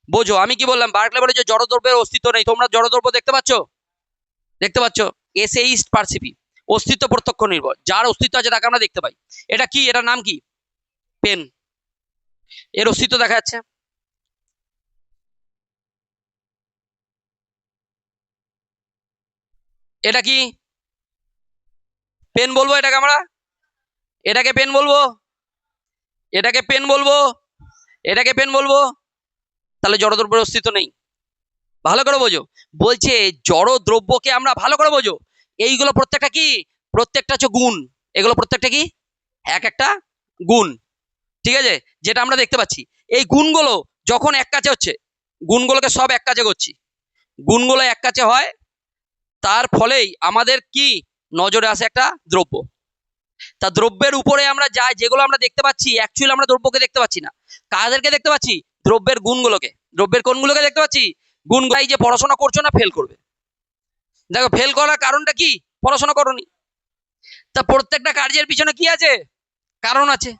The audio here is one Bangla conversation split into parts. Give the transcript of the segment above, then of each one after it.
বোঝো আমি কি বললাম, বার্কলে বলে যে জড়দ্রব্যের অস্তিত্ব নেই। তোমরা জড়দ্রব্য দেখতে পাচ্ছ? দেখতে পাচ্ছ? এসেইস্ট পারসিপি, অস্তিত্ব প্রত্যক্ষ নির্ভর, যার অস্তিত্ব আছে তাকে আমরা দেখতে পাই। এটা কি, এটার নাম কি? পেন। এর অস্তিত্ব দেখা যাচ্ছে। এটা কি পেন বলবো এটাকে আমরা? এটাকে পেন বলবো? এটাকে পেন বলবো? এটাকে পেন বলবো? তাহলে জড়দ্রব্যের অস্তিত্ব নেই। ভালো করে বোঝো, বলছে জড় দ্রব্যকে আমরা, ভালো করে বোঝো, এইগুলো প্রত্যেকটা কি? প্রত্যেকটা হচ্ছে গুণ। এগুলো প্রত্যেকটা কি? এক একটা গুণ। ঠিক আছে? যেটা আমরা দেখতে পাচ্ছি, এই গুণগুলো যখন এক কাছে হচ্ছে, গুণগুলোকে সব এক কাছে করছি, গুণগুলো এক কাছে হয়, তার ফলেই আমাদের কি নজরে আসে একটা দ্রব্য। তা দ্রব্যের উপরে আমরা যাই, যেগুলো আমরা দেখতে পাচ্ছি, অ্যাকচুয়ালি আমরা দ্রব্যকে দেখতে পাচ্ছি না। কাদেরকে দেখতে পাচ্ছি? দ্রব্যের গুণগুলোকে। দ্রব্যের কোনগুলোকে দেখতে পাচ্ছি? গুণগুলো। এই যে পড়াশোনা করছো না, ফেল করবে। দেখো ফেল করার কারণটা কি? পড়াশোনা করোনি। তা প্রত্যেকটা কার্যের পিছনে কি আছে? কারণ আছে।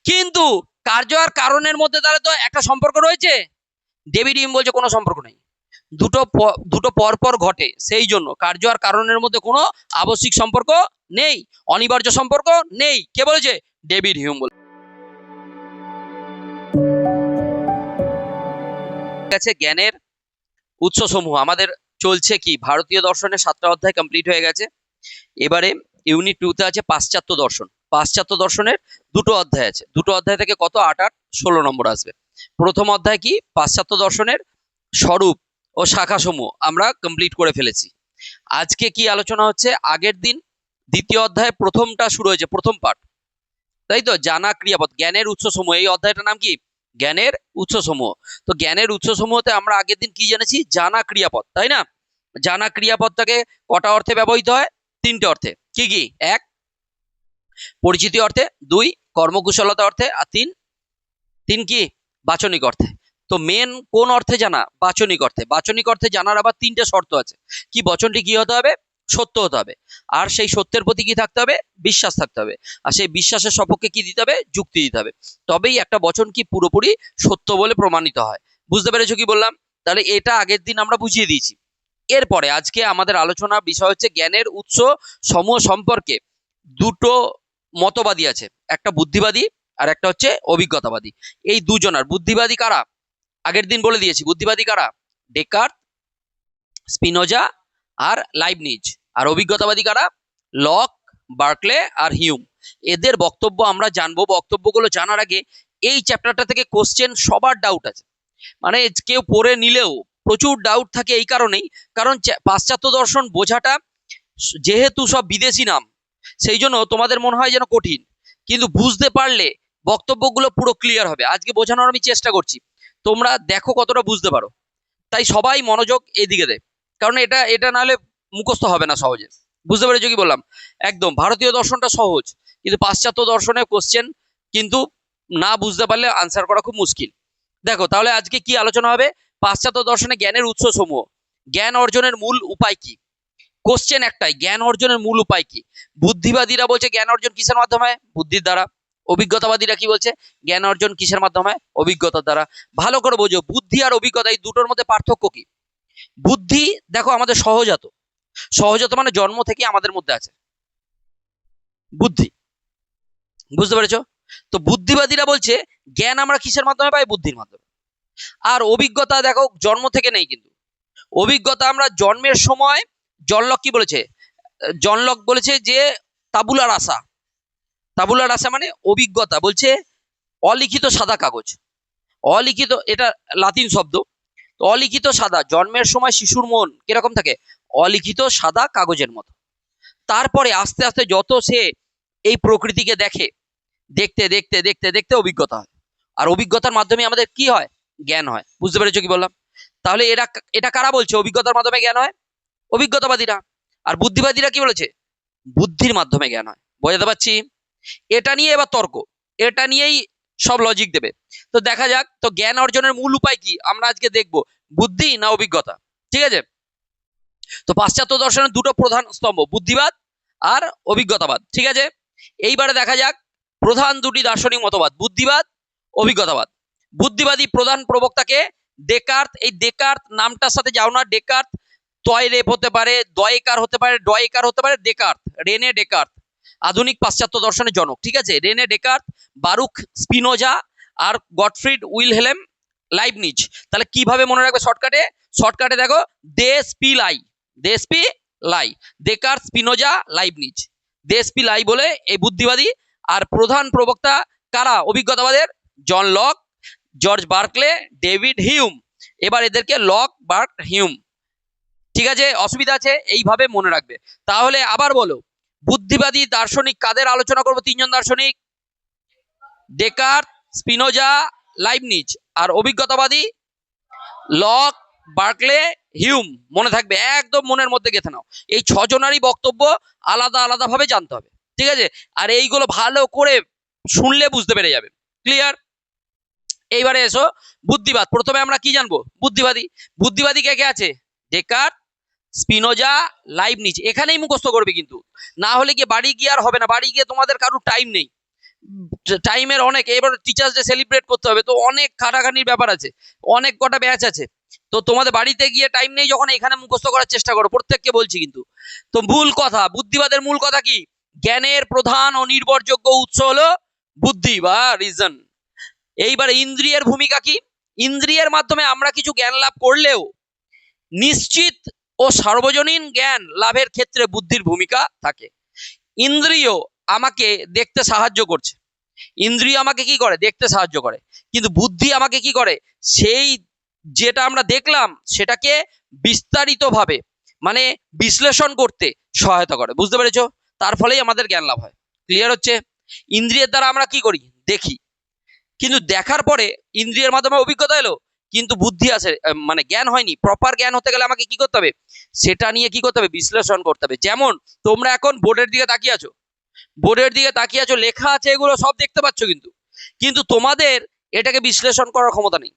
কিন্তু কার্য আর কারণের মধ্যে তাহলে তো একটা সম্পর্ক রয়েছে। ডেভিড হিউম বলছে কোনো সম্পর্ক নেই, দুটো দুটো পরপর ঘটে, সেই জন্য কার্য আর কারণের মধ্যে কোনো আবশ্যিক সম্পর্ক নেই, অনিবার্য সম্পর্ক নেই। কে বলেছে? ডেভিড হিউম বলে গেছে। জ্ঞানের উৎস সমূহ আমাদের চলছে কি, ভারতীয় দর্শনের 7টা অধ্যায় কমপ্লিট হয়ে গেছে। এবারে ইউনিট 2 তে আছে পাশ্চাত্য দর্শন। পাশ্চাত্য দর্শনের দুটো অধ্যায় আছে, দুটো অধ্যায় থেকে কত, 8 8 16 নম্বর আসবে। প্রথম অধ্যায় কি, পাশ্চাত্য দর্শনের স্বরূপ ও শাখা সমূহ আমরা কমপ্লিট করে ফেলেছি। আজকে কি আলোচনা হচ্ছে, আগের দিন দ্বিতীয় অধ্যায় প্রথমটা শুরু হয়েছে, প্রথম পার্ট, তাই তো, জানা ক্রিয়াপদ, জ্ঞানের উৎস সমূহ। এই অধ্যায়টার নাম কি? জ্ঞানের উৎস সমূহ। তো জ্ঞানের উৎস সমূহতে আমরা আগের দিন কি জেনেছি? জানা ক্রিয়াপদ, তাই না? জানা ক্রিয়াপদটাকে কটা অর্থে ব্যবহৃত হয়? 3টে অর্থে। কি কি? 1 পরিচিতি অর্থে, 2 কর্মকুশলতা অর্থে, আর 3 কি? বাচনিক অর্থে। তো মেন কোন অর্থে জানা? বাচনিক অর্থে। বাচনিক অর্থে জানার আবার 3টে শর্ত আছে। কি? বচনটি কি হতে হবে? সত্য হতে হবে। আর সেই সত্যের প্রতি কি থাকতে হবে? বিশ্বাস থাকতে হবে। আর সেই বিশ্বাসের সপক্ষে কি দিতে হবে? যুক্তি দিতে হবে। তবেই একটা বচন কি পুরোপুরি সত্য বলে প্রমাণিত হয়। বুঝতে পেরেছো কি বললাম? তাহলে এটা আগের দিন আমরা বুঝিয়ে দিয়েছি। এরপরে আজকে আমাদের আলোচনার বিষয় হচ্ছে জ্ঞানের উৎস সমূহ সম্পর্কে দুটো মতবাদী আছে, একটা বুদ্ধিবাদী আর একটা হচ্ছে অভিজ্ঞতাবাদী। এই দুজনার, বুদ্ধিবাদী কারা আগের দিন বলে দিয়েছি, বুদ্ধিবাদী কারা? ডেকার্ট, স্পিনোজা আর লাইবনিজ। আর অভিজ্ঞতাবাদী কারা? লক, বার্কলে আর হিউম। এদের বক্তব্য আমরা জানবো। বক্তব্যগুলো জানার আগে এই চ্যাপ্টারটা থেকে কোশ্চেন সবার ডাউট আছে, মানে কেউ পড়ে নিলেও প্রচুর ডাউট থাকে এই কারণেই, কারণ পাশ্চাত্য দর্শন বোঝাটা যেহেতু সব বিদেশি নাম, সেই জন্য তোমাদের মনে হয় যেন কঠিন, কিন্তু বুঝতে পারলে বক্তব্যগুলো পুরো ক্লিয়ার হবে। আজকে বোঝানোর আমি চেষ্টা করছি, তোমরা দেখো কতটা বুঝতে পারো। তাই সবাই মনোযোগ এইদিকে দে, কারণ এটা এটা নাহলে মুখস্থ হবে না সহজে। বুঝতে পেরেছো কি বললাম? একদম ভারতীয় দর্শনটা সহজ, কিন্তু পাশ্চাত্য দর্শনের কোশ্চেন কিন্তু না বুঝতে পারলে আনসার করা খুব মুশকিল। দেখো তাহলে আজকে কি আলোচনা হবে, পাশ্চাত্য দর্শনে জ্ঞানের উৎস সমূহ, জ্ঞান অর্জনের মূল উপায় কি। কোশ্চেন একটাই, জ্ঞান অর্জনের মূল উপায় কি? বুদ্ধিবাদীরা বলছে জ্ঞান অর্জন কিসের মাধ্যমে? বুদ্ধির দ্বারা। অভিজ্ঞতাবাদীরা কি বলছে? জ্ঞান অর্জন কিসের মাধ্যমে? অভিজ্ঞতার দ্বারা। ভালো করে বোঝো, বুদ্ধি আর অভিজ্ঞতা এই দুটোর মধ্যে পার্থক্য কি। বুদ্ধি দেখো আমাদের সহজাত, সহজাত মানে জন্ম থেকে আমাদের মধ্যে আছে বুদ্ধি। বুঝতে পেরেছো? তো বুদ্ধিবাদীরা বলছে জ্ঞান আমরা কিসের মাধ্যমে পাই? বুদ্ধির মাধ্যমে। আর অভিজ্ঞতা দেখো জন্ম থেকে নেই, কিন্তু অভিজ্ঞতা আমরা জন্মের সময়, জনলক কি বলেছে? জনলক বলেছে যে তাবুলা রাসা, তাবুলা রাসা মানে অভিজ্ঞতা, বলছে অলিখিত সাদা কাগজ। অলিখিত, এটা লাতিন শব্দ। অলিখিত সাদা, জন্মের সময় শিশুর মন কিরকম থাকে? অলিখিত সাদা কাগজের মতো। তারপরে আস্তে আস্তে যত সে এই প্রকৃতিকে দেখে, দেখতে দেখতে দেখতে দেখতে অভিজ্ঞতা হয়। আর অভিজ্ঞতার মাধ্যমে আমাদের কি হয়? জ্ঞান হয়। বুঝতে পেরেছো কি বললাম? তাহলে এরা, এটা কারা বলছে অভিজ্ঞতার মাধ্যমে জ্ঞান হয়? অভিজ্ঞতাবাদীরা। আর বুদ্ধিবাদীরা কি বলেছে? বুদ্ধির মাধ্যমে জ্ঞান হয়। বোঝাতে পারছি? এটা নিয়ে এবার তর্ক, এটা নিয়েই সব লজিক দেবে। তো দেখা যাক, তো জ্ঞান অর্জনের মূল উপায় কি আমরা আজকে দেখবো, বুদ্ধি না অভিজ্ঞতা? ঠিক আছে? তো পাশ্চাত্য দর্শনের দুটো প্রধান স্তম্ভ, বুদ্ধিবাদ আর অভিজ্ঞতাবাদ। ঠিক আছে, এইবারে দেখা যাক প্রধান দুটি দার্শনিক মতবাদ, বুদ্ধিবাদ, অভিজ্ঞতাবাদ। বুদ্ধিবাদী প্রধান প্রবক্তাকে? ডেকার্ত, এই ডেকার্ত নামটার সাথে যাও না। ডেকার্ত তয় রেপ হতে পারে, দয়কার হতে পারে, ডয়কার হতে পারে। ডেকার্ত, রেনে ডেকার্ত আধুনিক পাশ্চাত্য দর্শনের জনক, ঠিক আছে। রেনে ডেকার্ত, বারুক স্পিনোজা আর গটফ্রিড উইলহেলেম লাইবনিজ। তাহলে কিভাবে মনে রাখবে শর্টকাটে? শর্টকাটে দেখো, দেসপি লাই, দেসপি লাই, ডেকার্ত, স্পিনোজা, লাইবনিজ। দেসপি লাই বলে এই বুদ্ধিবাদী। আর প্রধান প্রবক্তা কারা অভিজ্ঞতাবাদের? John Locke, George Berkeley, David Hume. এবার এদেরকে লক, বার্ক, হিউম, ঠিক আছে। অসুবিধা আছে? এইভাবে মনে রাখবে। তাহলে আবার বলো, বুদ্ধিবাদী দার্শনিক কাদের আলোচনা করবো? তিনজন দার্শনিক, ডেকার্ত, স্পিনোজা, লাইবনিজ। আর অভিজ্ঞতাবাদী লক, বার্কলে, হিউম। মনে থাকবে, একদম মনের মধ্যে গেঁথে নাও। এই ছজনেরই বক্তব্য আলাদা আলাদা ভাবে জানতে হবে, ঠিক আছে। আর এইগুলো ভালো করে শুনলে বুঝতে পেরে যাবে। ক্লিয়ার? এইবারে এসো বুদ্ধিবাদ। প্রথমে আমরা কি জানবো? বুদ্ধিবাদী। বুদ্ধিবাদী কে কে আছে? Descartes, Spinoza, Leibniz. এখানেই মুখস্থ করবে, কিন্তু না হলে গিয়ে বাড়ি গিয়ে আর হবে না। বাড়ি গিয়ে তোমাদের কারোর টাইম নেই, টাইমের অনেক। এবার টিচার্স ডে সেলিব্রেট করতে হবে, তো অনেক খাটাখানির ব্যাপার আছে, অনেক কটা ব্যাচ আছে। তো তোমাদের বাড়িতে গিয়ে টাইম নেই যখন, এখানে মুখস্থ করার চেষ্টা করো, প্রত্যেককে বলছি কিন্তু। তো মূল কথা, বুদ্ধিবাদের মূল কথা কি? জ্ঞানের প্রধান ও নির্ভরযোগ্য উৎস হলো বুদ্ধি বা রিজন। এইবার ইন্দ্রিয়ের ভূমিকা কি? ইন্দ্রিয়ের মাধ্যমে আমরা কিছু জ্ঞান লাভ করলেও নিশ্চিত ও সার্বজনীন জ্ঞান লাভের ক্ষেত্রে বুদ্ধির ভূমিকা থাকে। ইন্দ্রিয় আমাকে দেখতে সাহায্য করছে, ইন্দ্রিয় আমাকে কি করে? দেখতে সাহায্য করে। কিন্তু বুদ্ধি আমাকে কি করে? সেই যেটা আমরা দেখলাম সেটাকে বিস্তারিতভাবে মানে বিশ্লেষণ করতে সহায়তা করে। বুঝতে পেরেছো? তার ফলেই আমাদের জ্ঞান লাভ হয়। ক্লিয়ার হচ্ছে? ইন্দ্রিয়ের দ্বারা আমরা কি করি? দেখি, কিন্তু দেখার পরে ইন্দ্রিয়ের মাধ্যমে অভিজ্ঞতা এলো, কিন্তু বুদ্ধি আছে, মানে জ্ঞান হয়নি। প্রপার জ্ঞান হতে গেলে আমাকে কি করতে হবে? সেটা নিয়ে কি করতে হবে? বিশ্লেষণ করতে হবে। যেমন তোমরা এখন বোর্ডের দিকে তাকিয়ে আছো, বোর্ডের দিকে তাকিয়ে আছো, লেখা আছে, এগুলো সব দেখতে পাচ্ছ, কিন্তু কিন্তু তোমাদের এটাকে বিশ্লেষণ করার ক্ষমতা নেই।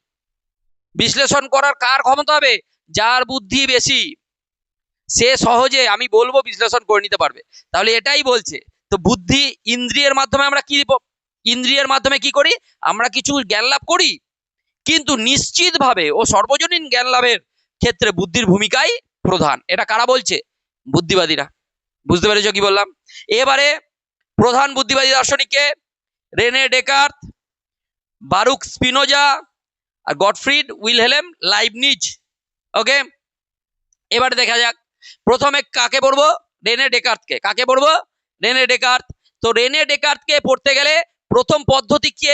বিশ্লেষণ করার কার ক্ষমতা হবে? যার বুদ্ধি বেশি, সে সহজে আমি বলবো বিশ্লেষণ করে নিতে পারবে। তাহলে এটাই বলছে। তো বুদ্ধি, ইন্দ্রিয়ের মাধ্যমে আমরা কি, ইন্দ্রিয়ের মাধ্যমে কি করি? আমরা কিছু জ্ঞান লাভ করি, কিন্তু নিশ্চিতভাবে ও সর্বজনীন জ্ঞান লাভের ক্ষেত্রে বুদ্ধির ভূমিকাই প্রধান। এটা কারা বলছে? বুদ্ধিবাদীরা। বুঝতে পেরেছো কি বললাম? এবারে প্রধান বুদ্ধিবাদী দার্শনিককে রেনে ডেকার্ত, বারুক স্পিনোজা আর গটফ্রিড উইলহেলেম লাইবনিজ। ওকে, এবারে দেখা যাক প্রথমে কাকে পড়বো? রেনে ডেকার্তকে। কাকে পড়বো? Rene Descartes. তো রেনে ডেকার্তকে পড়তে গেলে প্রথম পদ্ধতি কি?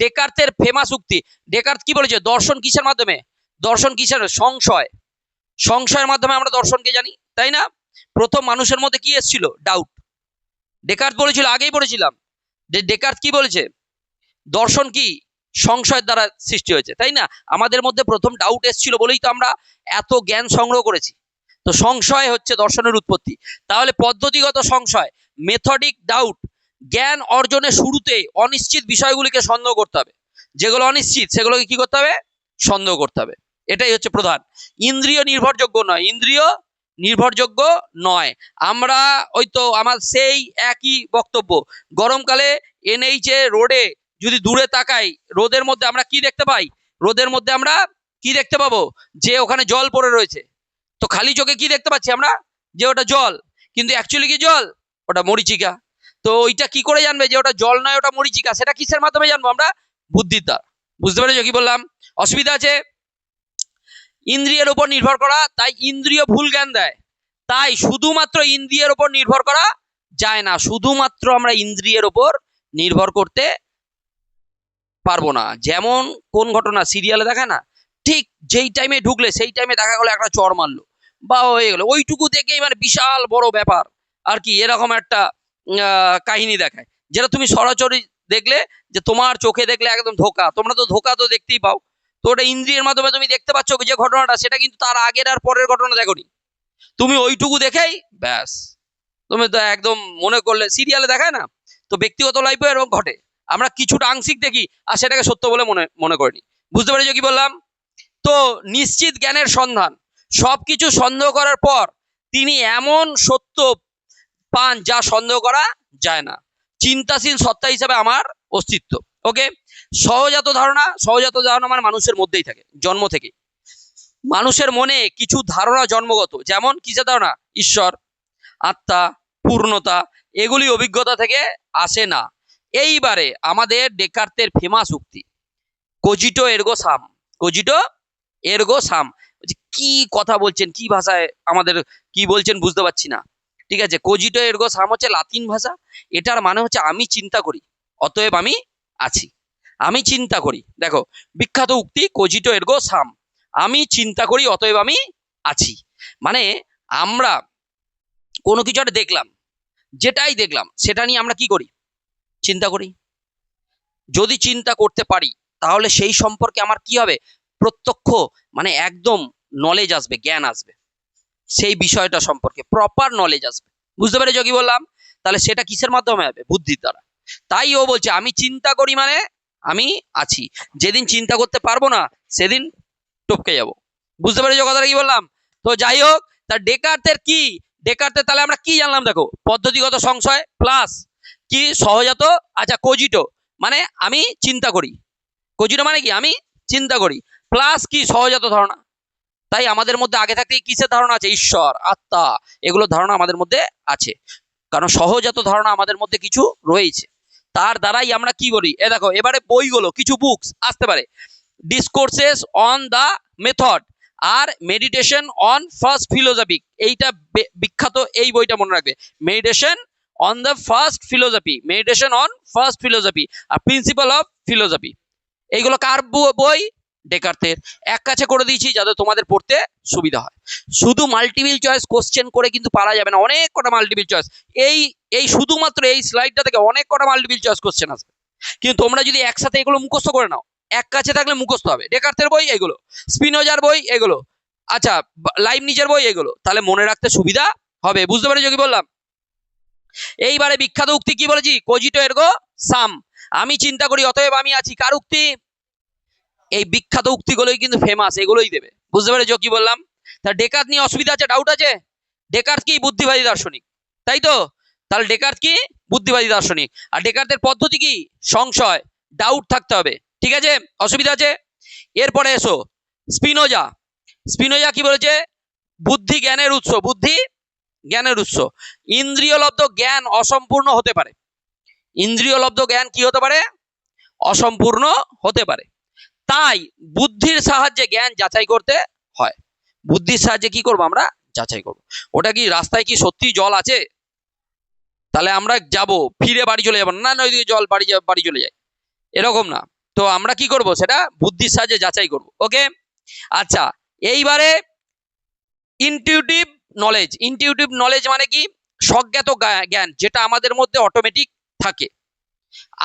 ডেকার্তের ফেমাস উক্তি। ডেকার্ত কি বলেছে? দর্শন কিসের মাধ্যমে? দর্শন কিসের? সংশয়। সংশয়ের মাধ্যমে আমরা দর্শনকে জানি, তাই না? প্রথম মানুষের মধ্যে কি এসেছিল? ডাউট। ডেকার্ত বলেছিল, আগেই পড়েছিলাম যে ডেকার্ত কি বলেছে? দর্শন কি? সংশয়ের দ্বারা সৃষ্টি হয়েছে, তাই না? আমাদের মধ্যে প্রথম ডাউট এসেছিল বলেই তো আমরা এত জ্ঞান সংগ্রহ করেছি। তো সংশয় হচ্ছে দর্শনের উৎপত্তি। তাহলে পদ্ধতিগত সংশয়, মেথডিক ডাউট, জ্ঞান অর্জনের শুরুতে অনিশ্চিত বিষয়গুলিকে সন্দেহ করতে হবে। যেগুলো অনিশ্চিত সেগুলোকে কি করতে হবে? সন্দেহ করতে হবে। এটাই হচ্ছে প্রধান। ইন্দ্রিয় নির্ভরযোগ্য নয়, ইন্দ্রিয় নির্ভরযোগ্য নয়। আমরা ওই তো আমার সেই একই বক্তব্য। গরমকালে এনএইচে রোডে যদি দূরে তাকাই, রোদের মধ্যে আমরা কি দেখতে পাই? রোদের মধ্যে আমরা কি দেখতে পাবো? যে ওখানে জল পড়ে রয়েছে। তো খালি চোখে কি দেখতে পাচ্ছি আমরা? যে ওটা জল, কিন্তু অ্যাকচুয়ালি কি জল? ওটা মরিচিকা। তো ওইটা কি করে জানবে যে ওটা জল নয়, ওটা মরিচিকা? সেটা কিসের মাধ্যমে জানবো আমরা? বুদ্ধির দ্বারা। বুঝতে পেরেছো কি বললাম? অসুবিধা আছে? ইন্দ্রিয়ের উপর নির্ভর করা, তাই ইন্দ্রিয় ভুল জ্ঞান দেয়। তাই শুধুমাত্র ইন্দ্রিয়ের উপর নির্ভর করা যায় না। শুধুমাত্র আমরা ইন্দ্রিয়ের উপর নির্ভর করতে পারবো না। যেমন কোন ঘটনা সিরিয়ালে দেখায় না, ঠিক যেই টাইমে ঢুকলে সেই টাইমে দেখা গেলো একটা চর মারলো বা হয়ে গেলো, ওইটুকু দেখেই মানে বিশাল বড় ব্যাপার আর কি, এরকম একটা কাহিনী দেখায়, যেটা তুমি সরাসরি দেখলে যে তোমার চোখে দেখলে একদম ধোকা। তোমরা তো ধোকা তো দেখতেই পাও। তো ওটা ইন্দ্রিয়ের মাধ্যমে তুমি দেখতে পাচ্ছ যে ঘটনাটা, সেটা কিন্তু তার আগের আর পরের ঘটনা দেখোনি। তুমি ওইটুকু দেখেই ব্যাস, তুমি তো একদম মনে করলে, সিরিয়ালে দেখায় না, তো ব্যক্তিগত লাইফে এরকম ঘটে। আমরা কিছুটা আংশিক দেখি আর সেটাকে সত্য বলে মনে মনে করিনি। বুঝতে পেরেছো কি বললাম? তো নিশ্চিত জ্ঞানের সন্ধান, সবকিছু সন্দেহ করার পর তিনি এমন সত্য পান যা সন্দেহ করা যায় না। চিন্তাশীল সত্তা হিসাবে আমার অস্তিত্ব। ওকে, সহজাত ধারণা মানে মানুষের মধ্যেই থাকে জন্ম থেকে। মানুষের মনে কিছু ধারণা জন্মগত, যেমন কিসের ধারণা? ঈশ্বর, আত্মা, পূর্ণতা, এগুলি অভিজ্ঞতা থেকে আসে না। এইবারে আমাদের ডেকার্তের ফেমাস উক্তি কোজিটো এরগো সাম। কোজিটো এরগো সাম, কি কথা বলছেন, কি ভাষায় আমাদের কি বলছেন বুঝতে পারছি না। ঠিক আছে, কোজিটো এরগো সাম হচ্ছে লাতিন ভাষা। এটার মানে হচ্ছে আমি চিন্তা করি অতএব আমি আছি। আমি চিন্তা করি, দেখো বিখ্যাত উক্তি কোজিটো এরগো সাম, আমি চিন্তা করি অতএব আমি আছি। মানে আমরা কোনো কিছু একটা দেখলাম, যেটাই দেখলাম সেটা নিয়ে আমরা কি করি? চিন্তা করি। যদি চিন্তা করতে পারি তাহলে সেই সম্পর্কে আমার কি হবে? প্রত্যক্ষ মানে একদম নলেজ আসবে, জ্ঞান আসবে, সেই বিষয়টা সম্পর্কে প্রপার নলেজ আসবে। বুঝতে পেরেছো কি বললাম? তাহলে সেটা কিসের মাধ্যমে হবে? বুদ্ধির দ্বারা। তাই ও বলছে আমি চিন্তা করি মানে আমি আছি। যেদিন চিন্তা করতে পারবো না সেদিন টপকে যাব। বুঝতে পেরেছো কথাটা কি বললাম? তো যাই হোক, তা ডেকার্তের কি, ডেকার্তের তাহলে আমরা কি জানলাম? দেখো, পদ্ধতিগত সংশয় প্লাস কি সহজাত, আচ্ছা কোজিটো মানে আমি চিন্তা করি, কোজিটো মানে কি আমি চিন্তা করি, প্লাস কি সহজাত ধারণা। তাই আমাদের মধ্যে আগে থাকতেই কিসের ধারণা আছে? ঈশ্বর, আত্মা, এগুলো ধারণা আমাদের মধ্যে আছে, কারণ সহজাত ধারণা আমাদের মধ্যে কিছু রয়েছে। তার দ্বারাই আমরা কি করি? এ দেখো এবারে বইগুলো কিছু বুকস আসতে পারে, ডিসকোর্সেস অন দ্য মেথড আর মেডিটেশন অন ফার্স্ট ফিলোসফি। এইটা বিখ্যাত, এই বইটা মনে রাখবে, meditation on the first philosophy, meditation on first philosophy আর প্রিন্সিপাল অফ ফিলোসফি। এইগুলো কার বই? ডেকার্তের। এক কাছে করে দিয়েছি যাতে তোমাদের পড়তে সুবিধা হয়। শুধু মাল্টিপল চয়েস কোশ্চেন করে কিন্তু পারা যাবে না, অনেক কটা মাল্টিপল চয়েস, এই এই শুধুমাত্র এই স্লাইডটা থেকে অনেক কটা মাল্টিপল চয়েস কোশ্চেন আসবে। কিন্তু তোমরা যদি একসাথে এগুলো মুখস্থ করে নাও, এক কাছে থাকলে মুখস্থ হবে, ডেকার্তের বই এগুলো, স্পিনোজার বই এগুলো, আচ্ছা লাইবনিজের বই এগুলো, তাহলে মনে রাখতে সুবিধা হবে। বুঝতে পেরেছো কি বললাম? এইবারে বিখ্যাত উক্তি কি বলেছি? কোজিটো এরগো সাম, আমি চিন্তা করি অতএব আমি আছি। কার উক্তি? এই বিখ্যাত উক্তিগুলোই কিন্তু ফেমাস, এগুলোই দেবে। বুঝতে পেরেছো কি বললাম? তা ডেকার্ত নিয়ে অসুবিধা আছে, ডাউট আছে? ডেকার্ত কি? বুদ্ধিবাদী দার্শনিক, তাই তো? তাহলে ডেকার্ত কি? বুদ্ধিবাদী দার্শনিক। আর ডেকার্তের পদ্ধতি কি? সংশয়, ডাউট থাকতে হবে। ঠিক আছে, অসুবিধা আছে? এরপরে এসো স্পিনোজা। স্পিনোজা কি বলেছে? বুদ্ধি জ্ঞানের উৎস, বুদ্ধি জ্ঞানের উৎস। ইন্দ্রিয়লব্ধ জ্ঞান অসম্পূর্ণ হতে পারে, ইন্দ্রিয়লব্ধ জ্ঞান কি হতে পারে? অসম্পূর্ণ হতে পারে। তাই বুদ্ধির সাহায্যে জ্ঞান যাচাই করতে হয়। বুদ্ধির সাহায্যে কি করবো? আমরা যাচাই করবো। ওটা কি রাস্তায় কি সত্যি জল আছে? তাহলে আমরা যাব ফিরে বাড়ি চলে যাবো না, না ওইদিকে জল বাড়ি চলে যায়, এরকম না। তো আমরা কি করব? সেটা বুদ্ধির সাহায্যে যাচাই করব। ওকে, আচ্ছা এইবারে ইনটিউটিভ নলেজ। ইনটিউটিভ নলেজ মানে কি? স্বজ্ঞাত জ্ঞান, যেটা আমাদের মধ্যে অটোমেটিক থাকে,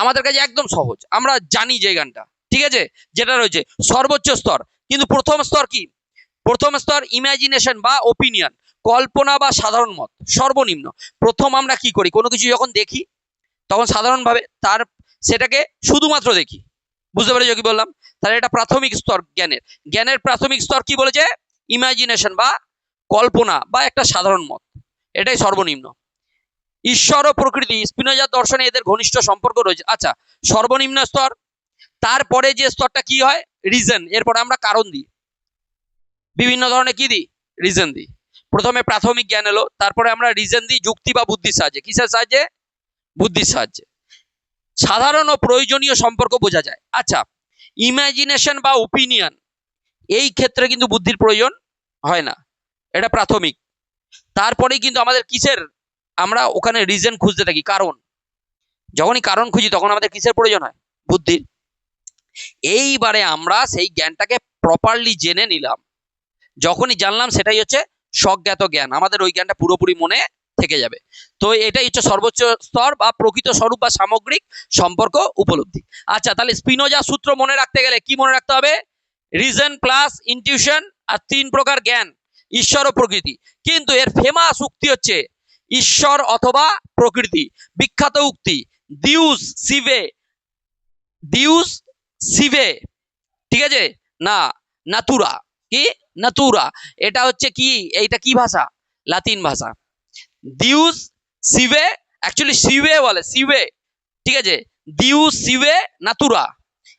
আমাদের কাছে একদম সহজ, আমরা জানি যে জ্ঞানটা, ঠিক আছে, যেটা রয়েছে সর্বোচ্চ স্তর। কিন্তু প্রথম স্তর কি? প্রথম স্তর ইমাজিনেশন বা ওপিনিয়ন, কল্পনা বা সাধারণ মত, সর্বনিম্ন। প্রথম আমরা কি করি? কোনো কিছু যখন দেখি তখন সাধারণভাবে সেটাকে শুধুমাত্র দেখি। বুঝতে পেরেছো কি বললাম? তাহলে এটা প্রাথমিক স্তর জ্ঞানের। জ্ঞানের প্রাথমিক স্তর কি বলেছে? ইমাজিনেশন বা কল্পনা বা একটা সাধারণ মত, এটাই সর্বনিম্ন। ঈশ্বর ও প্রকৃতি, স্পিনোজার দর্শনে এদের ঘনিষ্ঠ সম্পর্ক রয়েছে। আচ্ছা, সর্বনিম্ন স্তর। তারপরে যে স্তরটা কি হয়? রিজন। এরপরে আমরা কারণ দিই, বিভিন্ন ধরনের কি দিই? রিজন দিই। প্রথমে প্রাথমিক জ্ঞান এলো, তারপরে আমরা রিজন দিই যুক্তি বা বুদ্ধির সাহায্যে। কিসের সাহায্যে? বুদ্ধির সাহায্যে। সাধারণ ও প্রয়োজনীয় সম্পর্ক বোঝা যায়। আচ্ছা, ইমাজিনেশন বা ওপিনিয়ন, এই ক্ষেত্রে কিন্তু বুদ্ধির প্রয়োজন হয় না, এটা প্রাথমিক। তারপরেই কিন্তু আমাদের কিসের? আমরা ওখানে রিজন খুঁজতে থাকি, কারণ। যখনই কারণ খুঁজি তখন আমাদের কিসের প্রয়োজন হয়? বুদ্ধির। এইবারে আমরা সেই জ্ঞানটাকে প্রপারলি জেনে নিলাম, যখনই জানলাম সেটাই হচ্ছে স্বজ্ঞাত জ্ঞান, আমাদের ওই জ্ঞানটা পুরোপুরি মনে থেকে যাবে। তো এটাই হচ্ছে সর্বোচ্চ স্তর বা প্রকৃত স্বরূপ বা সামগ্রিক সম্পর্ক উপলব্ধি। আচ্ছা, তাহলে স্পিনোজা সূত্র মনে রাখতে গেলে কি মনে রাখতে হবে? রিজন প্লাস ইনটিউশন আর তিন প্রকার জ্ঞান, ঈশ্বর ও প্রকৃতি। কিন্তু এর ফেমাস উক্তি হচ্ছে ঈশ্বর অথবা প্রকৃতি। বিখ্যাত উক্তি দিউস সিভে, দিউস সিভে, ঠিক আছে, না নাতুরা, কি নাতুরা, এটা হচ্ছে কি? এইটা কি ভাষা? লাতিন ভাষা। দিউস সিভে, অ্যাকচুয়ালি সিভে বলে, সিভে, ঠিক আছে, দিউ সিভে নাতুরা,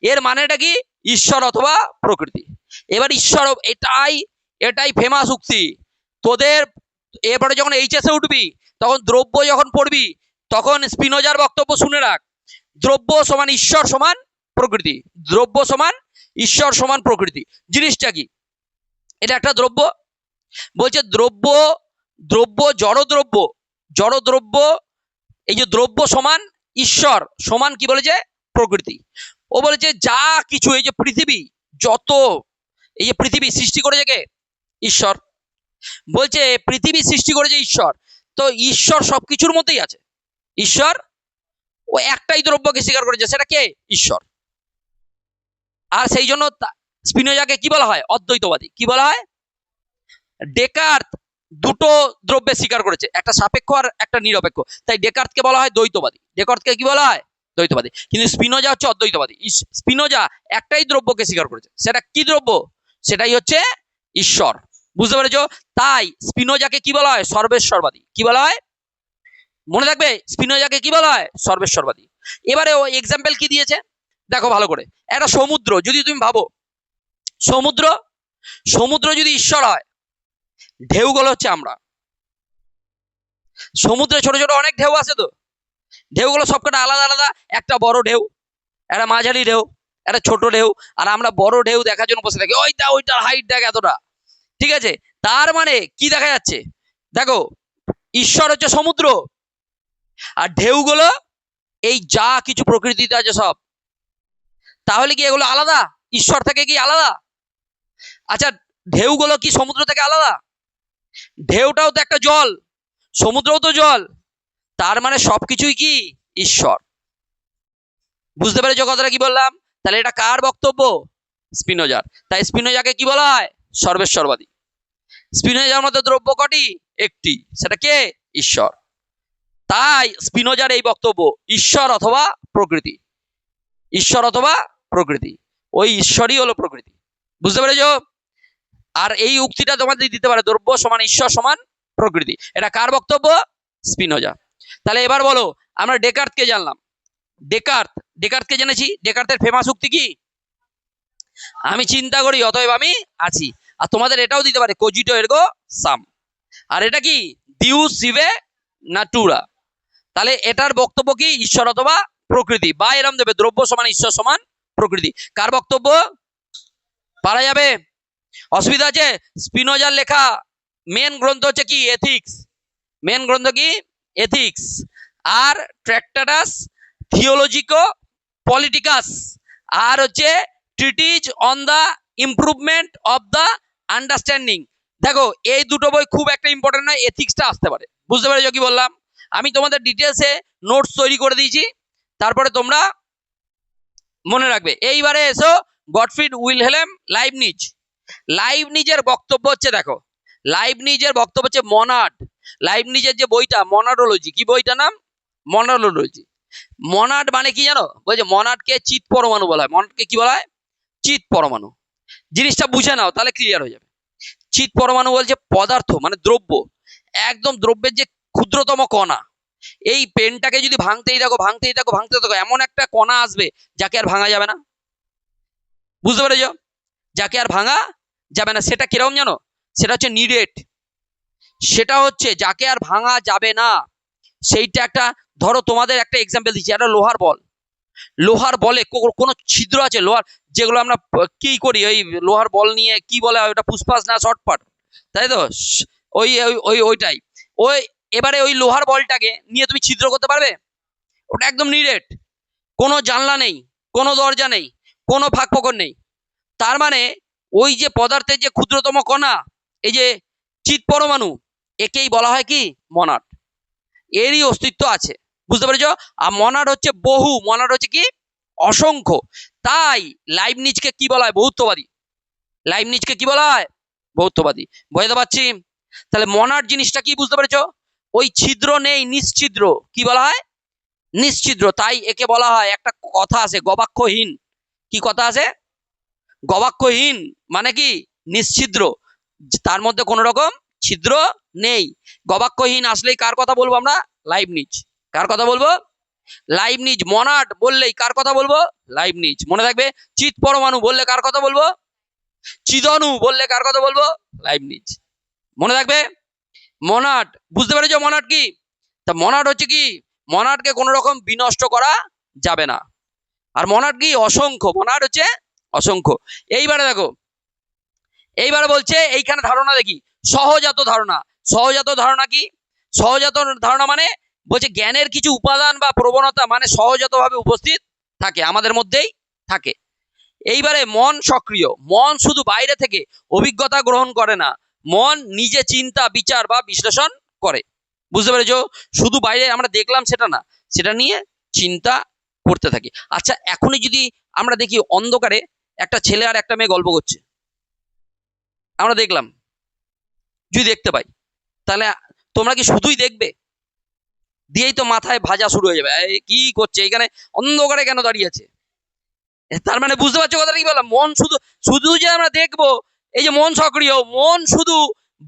এর মানেটা কি? ঈশ্বর অথবা প্রকৃতি। এবার ঈশ্বর, এটাই এটাই ফেমাস উক্তি তোদের। এরপরে যখন এইচএসে উঠবি, তখন দ্রব্য যখন পড়বি, তখন স্পিনোজার বক্তব্য শুনে রাখ। দ্রব্য সমান ঈশ্বর সমান প্রকৃতি, দ্রব্য সমান ঈশ্বর সমান প্রকৃতি। জিনিসটা কি? এটা একটা দ্রব্য, বলছে দ্রব্য, দ্রব্য জড়দ্রব্য, জড়দ্রব্য, এই যে দ্রব্য সমান ঈশ্বর সমান কি বলেছে? প্রকৃতি। ও বলেছে যা কিছু, এই যে পৃথিবী, যত, এই যে পৃথিবী সৃষ্টি করেছে কে? ঈশ্বর। বলছে পৃথিবী সৃষ্টি করেছে ঈশ্বর, তো ঈশ্বর সবকিছুর মধ্যেই আছে। ঈশ্বর ও একটাই দ্রব্যকে স্বীকার করেছে, সেটা কে? ঈশ্বর। আর সেই জন্য স্পিনোজাকে কি বলা হয়? অদ্বৈতবাদী। কি বলা হয়? ডেকার্ত দুটো দ্রব্যে স্বীকার করেছে, একটা সাপেক্ষ আর একটা নিরপেক্ষ, তাই ডেকার্তকে বলা হয় দ্বৈতবাদী। ডেকার্তকে কি বলা হয়? দ্বৈতবাদী। কিন্তু স্পিনোজা হচ্ছে অদ্বৈতবাদী। স্পিনোজা একটাই দ্রব্যকে স্বীকার করেছে, সেটা কি দ্রব্য? সেটাই হচ্ছে ঈশ্বর। বুঝতে পেরেছো? তাই স্পিনোজাকে কি বলা হয়? সর্বেশ্বরবাদী। কি বলা হয়? মনে থাকবে, স্পিনোজাকে কি বলা হয়? সর্বেশ্বরবাদী। এবারে ও এক্সাম্পল কি দিয়েছে দেখো ভালো করে। একটা সমুদ্র যদি তুমি ভাবো, সমুদ্র, সমুদ্র যদি ঈশ্বর হয়, ঢেউগুলো হচ্ছে আমরা। সমুদ্রে ছোট ছোট অনেক ঢেউ আছে, তো ঢেউগুলো সবকটা আলাদা আলাদা। একটা বড় ঢেউ, একটা মাঝারি ঢেউ, একটা ছোট ঢেউ। আর আমরা বড় ঢেউ দেখার জন্য বসে থাকি, ওইটার হাইট দেখ এতটা। ঠিক আছে? তার মানে কি দেখা যাচ্ছে? দেখো, ঈশ্বর হচ্ছে সমুদ্র, আর ঢেউগুলো এই যা কিছু প্রকৃতিতে আছে সব। তাহলে কি এগুলো আলাদা? ঈশ্বর থেকে কি আলাদা? আচ্ছা, ঢেউগুলো কি সমুদ্র থেকে আলাদা? ঢেউটাও তো একটা জল, সমুদ্রও তো জল। তার মানে সবকিছুই কি? ঈশ্বর। বুঝতে পেরেছো কথাটা কি বললাম? তাহলে এটা কার বক্তব্য? স্পিনোজার। তাই স্পিনোজাকে কি বলা হয়? সর্বেশ্বরবাদী। স্পিনোজার মধ্যে দ্রব্য কটি? একটি, সেটা কে? ঈশ্বর। তাই স্পিনোজার এই বক্তব্য, ঈশ্বর অথবা প্রকৃতি, ঈশ্বর অথবা প্রকৃতি, ওই ঈশ্বরই হলো প্রকৃতি। বুঝতে পেরেছো? আর এই উক্তিটা তোমাদের দিতে পারে, দ্রব্য সমান ঈশ্বর সমান প্রকৃতি। এটা কার বক্তব্য? স্পিনোজা। তাহলে এবার বলো, আমরা ডেকার্তকে জানলাম। ডেকার্তকে জেনেছি। ডেকার্তের ফেমাস উক্তি কি? আমি চিন্তা করি অতএব আমি আছি। আর তোমাদের এটাও দিতে পারে, কোজিটো এরগো সাম। আর এটা কি? দিউ সিভে নাটুরা। তাহলে এটার বক্তব্য কি? ঈশ্বর অথবা প্রকৃতি, বা এরম দেবে দ্রব্য সমান ঈশ্বর সমান প্রকৃতি। কার বক্তব্য? পারা যাবে? অসুবিধা আছে? স্পিনোজার লেখা মেন গ্রন্থ হচ্ছে কি? এথিক্স। মেন গ্রন্থ কি? এথিক্স। আর ট্র্যাক্টাটাস থিওলজিকো পলিটিকাস, আর হচ্ছে treaties on the improvement of the understanding. দেখো, এই দুটো বই খুব একটা ইম্পর্টেন্ট নয়, এথিক্সটা আসতে পারে। বুঝতে পেরেছো কি বললাম? আমি তোমাদের ডিটেলসে নোটস তৈরি করে দিয়েছি, তারপরে তোমরা মনে রাখবে। এইবারে এসো গটফ্রিড উইলহেলম লাইবনিজ। লাইবনিজের বক্তব্য হচ্ছে, দেখো, লাইবনিজের বক্তব্য হচ্ছে মনাড। লাইবনিজের যে বইটা মনাডোলজি, কি বইটা নাম? মনাডোলজি। মনাড মানে কি জানো? বলছে মনাডকে চিৎ পরমাণু বলা হয়। মনাডকে কি বলা হয়? চিৎ পরমাণু। জিনিসটা বুঝে নাও, তাহলে ক্লিয়ার হয়ে যাবে। চিৎ পরমাণু বলছে পদার্থ মানে দ্রব্য, একদম দ্রব্যের যে ক্ষুদ্রতম কণা। এই পেনটাকে যদি ভাঙতেই থাকো, ভাঙতেই থাকো, ভাঙতে থাকো, এমন একটা কণা আসবে যাকে আর ভাঙা যাবে না। বুঝতে পেরেছ? যাকে আর ভাঙা যাবে না। সেটা কিরকম জানো? সেটা হচ্ছে নিডেড। সেটা হচ্ছে যাকে আর ভাঙা যাবে না। সেইটা একটা, ধরো তোমাদের একটা এক্সাম্পল দিচ্ছি, একটা লোহার বল। লোহার বলে কোনো ছিদ্র আছে? লোহার যেগুলো আমরা কি করি, ওই লোহার বল নিয়ে কি বলে, ওটা পুষ্পাস না শর্টপাট, তাই তো? ওই ওই ওইটাই। ওই এবারে ওই লোহার বলটাকে নিয়ে তুমি ছিদ্র করতে পারবে? ওটা একদম নিরেট, কোনো জানলা নেই, কোনো দরজা নেই, কোনো ফাঁক ফোকর নেই। তার মানে ওই যে পদার্থের যে ক্ষুদ্রতম কণা, এই যে চিৎ পরমাণু, একেই বলা হয় কি? মনাড। এরই অস্তিত্ব আছে। বুঝতে পেরেছো? আর মনাড হচ্ছে বহু, মনাড হচ্ছে কি? অসংখ্য। তাই লাইবনিজকে কি বলা হয়? বহুত্ববাদী। লাইবনিজকে কি বলা হয়? বহুত্ববাদী। বুঝতে পারছি? তাহলে মনাড জিনিসটা কি? বুঝতে পেরেছো? ওই ছিদ্র নেই, নিশ্ছিদ্র। কি বলা হয়? নিশ্ছিদ্র। তাই একে বলা হয়, একটা কথা আছে গবাক্ষহীন। কি কথা আছে? গবাক্ষহীন মানে কি? নিশ্ছিদ্র, তার মধ্যে কোনো রকম ছিদ্র নেই। গবাক্ষহীন আসলেই কার কথা বলবো আমরা? লাইবনিজ। কার কথা বলবো? লাইবনিজ। মনাড বললেই কার কথা বলবো? লাইবনিজ। মনে থাকবে। চিৎ পরমাণু বললে কার কথা বলবো? চিদনু বললে কার কথা বলবো? লাইবনিজ। মনে থাকবে। মনাড, বুঝতে পেরেছো মনাড কি? তা মনাড হচ্ছে কি, মনাডকে কোনো রকম বিনষ্ট করা যাবে না। আর মনাড কি? অসংখ্য। মনাড হচ্ছে অসংখ্য। এইবারে দেখো, এইবারে বলছে এইখানে ধারণা দেখি, সহজাত ধারণা। সহজাত ধারণা কি? সহজাত ধারণা মানে বলছে জ্ঞানের কিছু উপাদান বা প্রবণতা মানে সহজাতভাবে উপস্থিত থাকে, আমাদের মধ্যেই থাকে। এইবারে মন সক্রিয়। মন শুধু বাইরে থেকে অভিজ্ঞতা গ্রহণ করে না, মন নিজে চিন্তা, বিচার বা বিশ্লেষণ করে। বুঝতে পেরেছো? শুধু বাইরে আমরা দেখলাম সেটা না, সেটা নিয়ে চিন্তা করতে থাকি। আচ্ছা, এখনই যদি আমরা দেখি অন্ধকারে একটা ছেলে আর একটা মেয়ে গল্প করছে, আমরা দেখলাম, যদি দেখতে পাই, তাহলে তোমরা কি শুধুই দেখবে? দিয়েই তো মাথায় ভাজা শুরু হয়ে যাবে, কি করছে এখানে, অন্ধকারে কেন দাঁড়িয়ে আছে? তার মানে বুঝতে পারছো কথাটা কি বললাম? মন শুধু, শুধু যে আমরা দেখবো, এই যে মন সক্রিয়, মন শুধু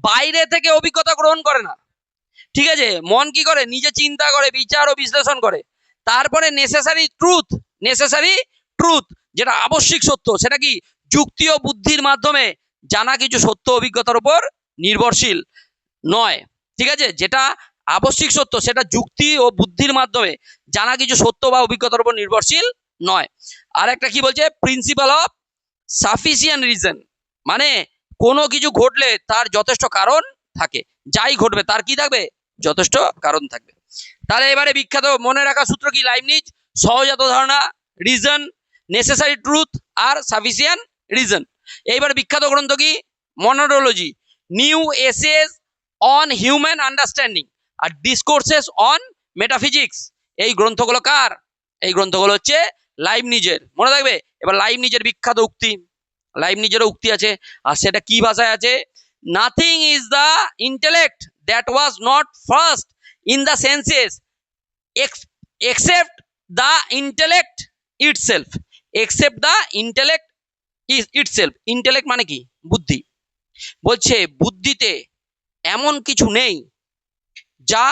বাইরে থেকে অভিজ্ঞতা গ্রহণ করে না, ঠিক আছে? মন কি করে? নিজে চিন্তা করে, বিচার ও বিশ্লেষণ করে। তারপরে নেসেসারি ট্রুথ, নেসেসারি ট্রুথ যেটা আবশ্যিক সত্য, সেটা কি? যুক্তি ও বুদ্ধির মাধ্যমে জানা কিছু সত্য অভিজ্ঞতার উপর নির্ভরশীল নয়, ঠিক আছে? যেটা আবশ্যিক সত্য সেটা যুক্তি ও বুদ্ধির মাধ্যমে জানা কিছু সত্য বা অভিজ্ঞতার উপর নির্ভরশীল নয়। আর একটা কি বলছে? প্রিন্সিপাল অফ সাফিসিয়েন্ট রিজন, মানে কোনো কিছু ঘটলে তার যথেষ্ট কারণ থাকে, যাই ঘটবে তার কি থাকবে? যথেষ্ট কারণ থাকবে। তাহলে এবারে বিখ্যাত মনে রাখা সূত্র কি? লাইবনিজ, সহজাত ধারণা, রিজন, নেসেসারি ট্রুথ আর সাফিসিয়েন্ট রিজন। এইবার বিখ্যাত গ্রন্থ কি? Monadology, new essays on human understanding আর ডিসকোর্সেস অন মেটাফিজিক্স। এই গ্রন্থগুলো কার? এই গ্রন্থগুলো হচ্ছে লাইবনিজের। মনে থাকবে। এবার লাইবনিজের বিখ্যাত উক্তি, লাইবনিজেরও উক্তি আছে, আর সেটা কি ভাষায় আছে? Nothing is the intellect that was not first in the senses except the intellect itself, except the intellect is itself. intellect মানে কি? বুদ্ধি। বলছে বুদ্ধিতে এমন কিছু নেই যা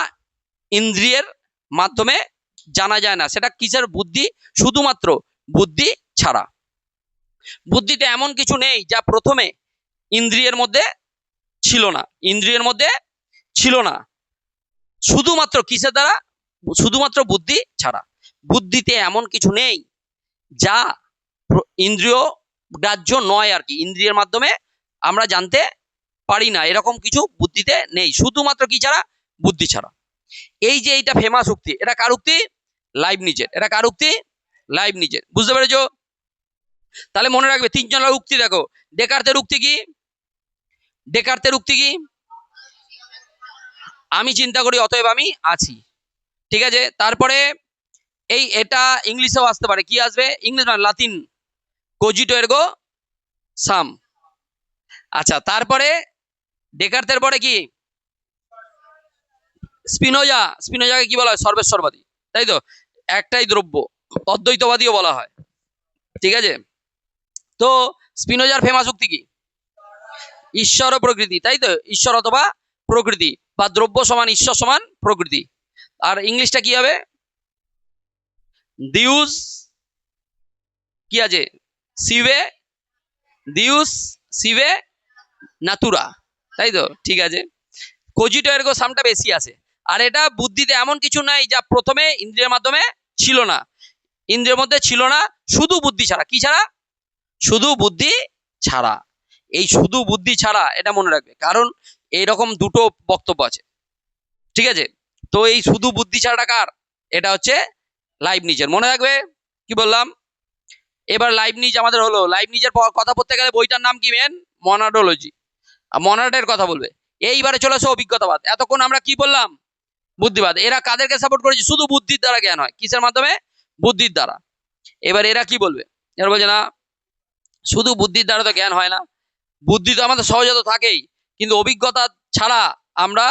ইন্দ্রিয়ের মাধ্যমে জানা যায় না। সেটা কিসের বুদ্ধি? শুধুমাত্র বুদ্ধি ছাড়া। বুদ্ধিতে এমন কিছু নেই যা প্রথমে ইন্দ্রিয়ের মধ্যে ছিল না, ইন্দ্রিয়ের মধ্যে ছিল না, শুধুমাত্র কিসের দ্বারা? শুধুমাত্র বুদ্ধি ছাড়া। বুদ্ধিতে এমন কিছু নেই যা ইন্দ্রিয় গ্রাহ্য নয় আর কি, ইন্দ্রিয়ের মাধ্যমে আমরা জানতে পারি না, এরকম কিছু বুদ্ধিতে নেই, শুধুমাত্র কি ছাড়া? বুদ্ধি ছাড়া। এই যে এইটা ফেমাস উক্তি, এটা কার উক্তি? লাইবনিজের। এটা কার উক্তি? লাইবনিজের। বুঝতে পেরেছো? তাহলে মনে রাখবে তিনজনের উক্তি দেখো। ডেকার্তের উক্তি কি? ডেকার্তের উক্তি কি? আমি চিন্তা করি অতএব আমি আছি, ঠিক আছে? তারপরে এই এটা ইংলিশেও আসতে পারে, কি আসবে? ইংলিশ মানে লাতিন, কোজিটো এরগো সাম। আচ্ছা, তারপরে ডেকার্তের পরে কি? স্পিনোজা। স্পিনোজাকে কি বলা হয়? সর্বেশ্বরবাদী, তাই তো? একটাই দ্রব্য, অদ্বৈতবাদীও বলা হয়, ঠিক আছে? তো স্পিনোজার ফেমাস উক্তি কি? ঈশ্বর ও প্রকৃতি, তাই তো? ঈশ্বর অথবা প্রকৃতি, বা দ্রব্য সমান ঈশ্বর সমান প্রকৃতি। আর ইংলিশটা কি হবে? দিউস কি আছে? সিভে, দিউস সিভে নাতুরা, তাই তো? ঠিক আছে। কোজিটো এরগো সামটা বেশি আছে। আর এটা বুদ্ধিতে এমন কিছু নাই যা প্রথমে ইন্দ্রিয়ের মাধ্যমে ছিল না, ইন্দ্রিয়ের মধ্যে ছিল না, শুধু বুদ্ধি ছাড়া। কি ছাড়া? শুধু বুদ্ধি ছাড়া। এই শুধু বুদ্ধি ছাড়া, এটা মনে রাখবে, কারণ এইরকম দুটো বক্তব্য আছে, ঠিক আছে? তো এই শুধু বুদ্ধি ছাড়া কার? এটা হচ্ছে লাইবনিজের। মনে রাখবে কি বললাম? এবার লাইবনিজ আমাদের হলো। লাইবনিজের কথা বলতে গেলে বইটার নাম কি? মেন মনাডোলজি। মনাডের কথা বলবে। এইবারে চলে আসে অভিজ্ঞতাবাদ। এতক্ষণ আমরা কি বললাম? বুদ্ধিবাদ। এরা কাদেরকে সাপোর্ট করেছে? শুধু বুদ্ধির দ্বারা জ্ঞান হয়। কিসের মাধ্যমে? বুদ্ধির দ্বারা। এবার এরা কি বলবে? এরা বলছে না, শুধু বুদ্ধির দ্বারা তো জ্ঞান হয় না, বুদ্ধি তো আমাদের সহজাত থাকেই, কিন্তু অভিজ্ঞতা ছাড়া আমরা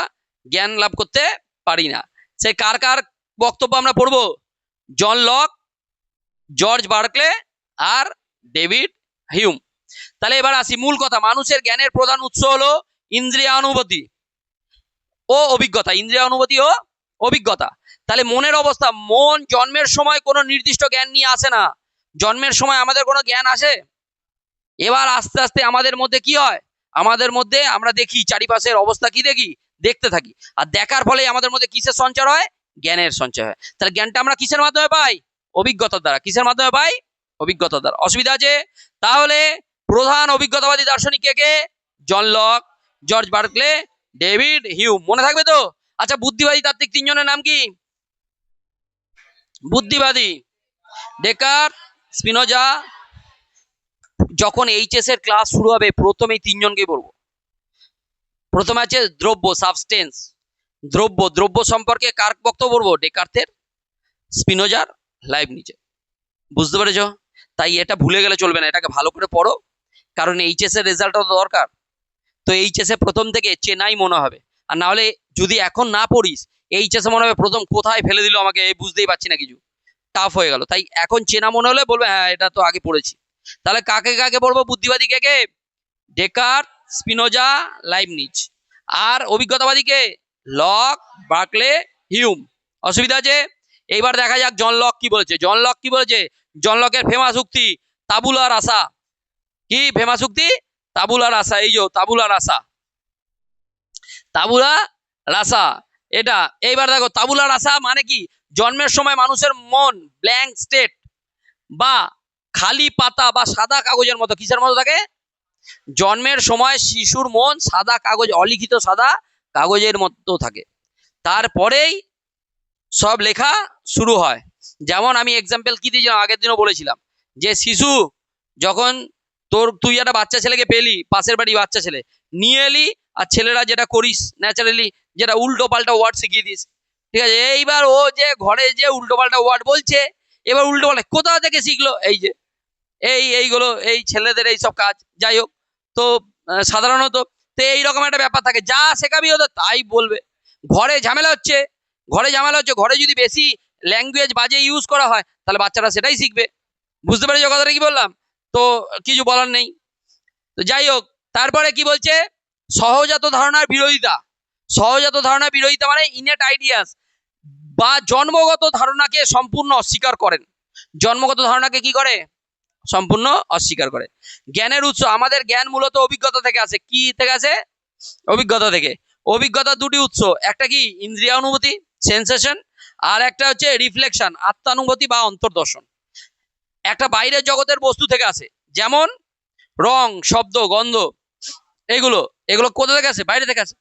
জ্ঞান লাভ করতে পারি না। সে কার কার বক্তব্য আমরা পড়বো? জন লক, জর্জ বার্কলে আর ডেভিড হিউম। তাহলে এবার আসি মূল কথা। মানুষের জ্ঞানের প্রধান উৎস হলো ইন্দ্রিয় অনুভূতি ও অভিজ্ঞতা। ইন্দ্রিয় অনুভূতি ও অভিজ্ঞতা। তাহলে মনের অবস্থা, মন জন্মের সময় কোনো নির্দিষ্ট জ্ঞান নিয়ে আসে না। জন্মের সময় আমাদের কোনো জ্ঞান আসে? এবার আস্তে আস্তে আমাদের মধ্যে কি হয়, আমাদের মধ্যে আমরা দেখি চারিপাশের অবস্থা, কি দেখি, দেখতে থাকি, আর দেখার ফলে আমাদের মধ্যে কিসের সঞ্চার হয়, জ্ঞানের সঞ্চয় হয়। তাহলে জ্ঞানটা আমরা কিসের মাধ্যমে পাই, অভিজ্ঞতার দ্বারা। কিসের মাধ্যমে পাই, অভিজ্ঞতার দ্বারা। অসুবিধা আছে? তাহলে প্রধান অভিজ্ঞতাবাদী দার্শনিক কে কে? John Locke, George Berkeley, David Hume. মনে থাকবে তো? আচ্ছা, বুদ্ধিবাদী তাত্ত্বিক তিনজনের নাম কি? বুদ্ধিবাদী ডেকার্ট, স্পিনোজা। যখন এইচএস এর ক্লাস শুরু হবে প্রথমেই তিনজনকে বলবো। প্রথমে আছে দ্রব্য, সাবস্টেন্স। দ্রব্য, দ্রব্য সম্পর্কে কার বক্তব্য বলবো? ডেকার্তের, স্পিনোজার, লাইবনিজের। বুঝতে পেরেছো? তাই এটা ভুলে গেলে চলবে না, এটাকে ভালো করে পড়ো, কারণ এইচএস এর রেজাল্টটা তো দরকার। তো এইচএস এ প্রথম থেকে চেনাই মনে হবে, আর না হলে যদি এখন না পড়িস, এইচএস এ মনে হবে প্রথম কোথায় ফেলে দিল আমাকে, বুঝতেই পারছি না কিছু, টাফ হয়ে গেল। তাই এখন চেনা মনে হলে বলবে হ্যাঁ এটা তো আগে পড়েছি। তাহলে কাকে কাকে পড়বো? বুদ্ধিবাদী কে কে? Descartes, Spinoza, Leibniz. আর অভিজ্ঞতাবাদী কে? Locke, Berkeley, Hume. অসুবিধা আছে? এইবার দেখা যাক জন লক কি বলেছে। জন লক কি বলেছে? জন লকের ফেমাস উক্তি তাবুলা রাসা। কি ফেমাস উক্তি? তাবুলা রাসা। এই যে তাবুলা রাসা, তাবুলা রাসা এটা। এইবার দেখো তাবুলা রাসা মানে কি? জন্মের সময় মানুষের মন ব্ল্যাঙ্ক স্টেট বা খালি পাতা বা সাদা কাগজের মতো। কিসের মতো থাকে? জন্মের সময় শিশুর মন সাদা কাগজ, অলিখিত সাদা কাগজের মতো থাকে। তারপরেই সব লেখা শুরু হয়। যেমন আমি এক্সাম্পল কি দিয়েছিলাম, আগের দিনও বলেছিলাম যে শিশু যখন তুই একটা বাচ্চা ছেলেকে পেলি, পাশের বাড়ি বাচ্চা ছেলে নিয়ে এলি, আর ছেলেরা যেটা করিস ন্যাচারালি, যেটা উল্টো পাল্টা ওয়ার্ড শিখিয়ে দিস। ঠিক আছে, এইবার ও যে ঘরে যে উল্টো পাল্টা ওয়ার্ড বলছে, এবার উল্টো পাল্টা কোথা থেকে শিখলো? এই যে এইগুলো, এই ছেলেদের এই সব কাজ। যাই হোক, তো সাধারণত তো এইরকম একটা ব্যাপার থাকে, যা শেখাবি ওদের তাই বলবে। ঘরে ঝামেলা হচ্ছে, ঘরে যদি বেশি ল্যাঙ্গুয়েজ বাজে ইউজ করা হয়, তাহলে বাচ্চারা সেটাই শিখবে। বুঝতে পেরেছো কথাটা কি বললাম? তো কিছু বলার নেই। তো যাই হোক, তারপরে কি বলছে? সহজাত ধারণার বিরোধিতা। সহজাত ধারণার বিরোধিতা মানে ইনেট আইডিয়াস বা জন্মগত ধারণাকে সম্পূর্ণ অস্বীকার করেন। জন্মগত ধারণাকে কি করে? সম্পূর্ণ অস্বীকার করে। জ্ঞানের উৎস, আমাদের জ্ঞান মূলত অভিজ্ঞতা থেকে আসে। কি থেকে আসে? অভিজ্ঞতা থেকে। অভিজ্ঞতার দুটি উৎস, একটা কি ইন্দ্রিয়ানুভূতি, সেন্সেশন, আর একটা হচ্ছে রিফ্লেকশন, আত্মানুভূতি বা অন্তর্দর্শন। একটা বাইরের জগতের বস্তু থেকে আসে, যেমন রং, শব্দ, গন্ধ, এগুলো এগুলো কোথা থেকে আসে? বাইরে থেকে আসে।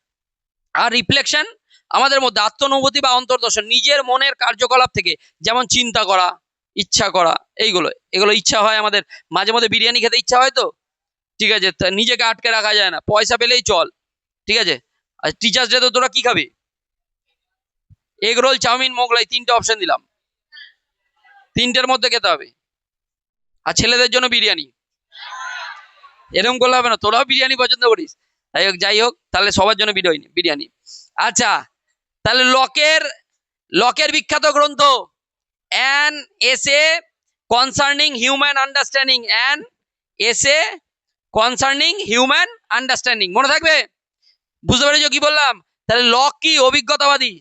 আর রিফ্লেকশন আমাদের মধ্যে, আত্মানুভূতি বা অন্তর্দর্শন নিজের মনের কার্যকলাপ থেকে, যেমন চিন্তা করা, ইচ্ছা করা, এগুলো ইচ্ছা হয় আমাদের। মাঝে মধ্যে বিরিয়ানি খেতে ইচ্ছা হয় তো, ঠিক আছে, নিজেকে আটকে রাখা যায় না, পয়সা পেলেই চল। ঠিক আছে, আর টিচার্স ডে তো তোরা কি খাবি? এগ রোল, চাউমিন, মোগলাই, তিনটে অপশন দিলাম, তিনটের মধ্যে খেতে হবে। আর ছেলেদের জন্য বিরিয়ানি। এরকম করলে হবে না, তোরাও বিরিয়ানি পছন্দ করিস। যাই হোক, তাহলে সবার জন্য বিরিয়ানি। আচ্ছা, তাহলে লকের বিখ্যাত গ্রন্থ an essay concerning human understanding. An essay concerning human understanding. মনে থাকবে? বুঝতে পেরেছো কি বললাম? তাহলে লক কি? অভিজ্ঞতাবাদী।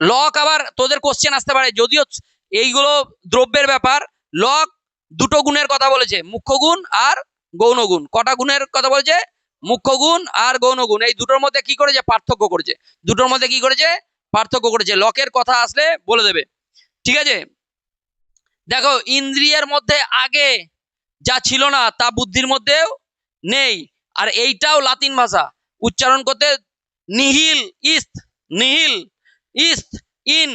লক আবার তোদের কোশ্চেন আসতে পারে, যদিও এইগুলো দ্রব্যের ব্যাপার। লক দুটো গুণের কথা বলেছে, মুখ্য গুণ আর গৌণ গুণ। কটা গুণের কথা বলেছে? মুখ্য গুণ আর গৌণ গুণ। এই দুটোর মধ্যে কি করেছে? পার্থক্য করেছে। দুটোর মধ্যে কি করেছে? পার্থক্য করেছে। লকের কথা আসলে বলে দেবে। ঠিক আছে, দেখো ইন্দ্রিয়ের মধ্যে আগে যা ছিল না তা বুদ্ধির মধ্যেও নেই। আর এইটাও লাতিন ভাষা, উচ্চারণ করতে নিহিল ইস্ট, নিহিল ইস্ট ইন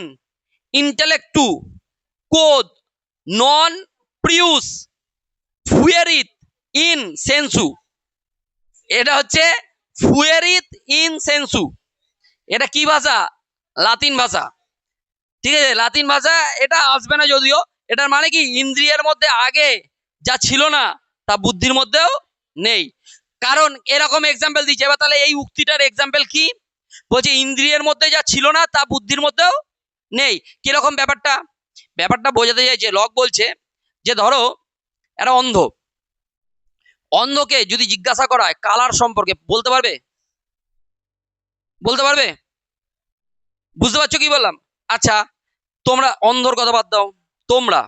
ইন্টেলেক্টু কোদ নন প্রিউস ফুয়েরিত ইন সেন্সু। এটা হচ্ছে ফুয়েরিত ইন সেন্সু। এটা কি ভাষা? লাতিন ভাষা। ঠিক আছে, লাতিন ভাষা। এটা আসবে না যদিও। এটার মানে কি? ইন্দ্রিয়ের মধ্যে আগে যা ছিল না তা বুদ্ধির মধ্যেও নেই। কারণ এরকম এক্সাম্পল দিচ্ছে। এবার তাহলে এই উক্তিটার এক্সাম্পল কি? বলছে ইন্দ্রিয়ের মধ্যে যা ছিল না তা বুদ্ধির মধ্যেও নেই। কিরকম ব্যাপারটা বোঝাতে চাইছে। লক বলছে যে ধরো একটা অন্ধকে যদি জিজ্ঞাসা করা হয় কালার সম্পর্কে, বলতে পারবে? বুঝতে পারছো কি বললাম? আচ্ছা, তোমরা অন্ধর কথা বাদ দাও, তোমরা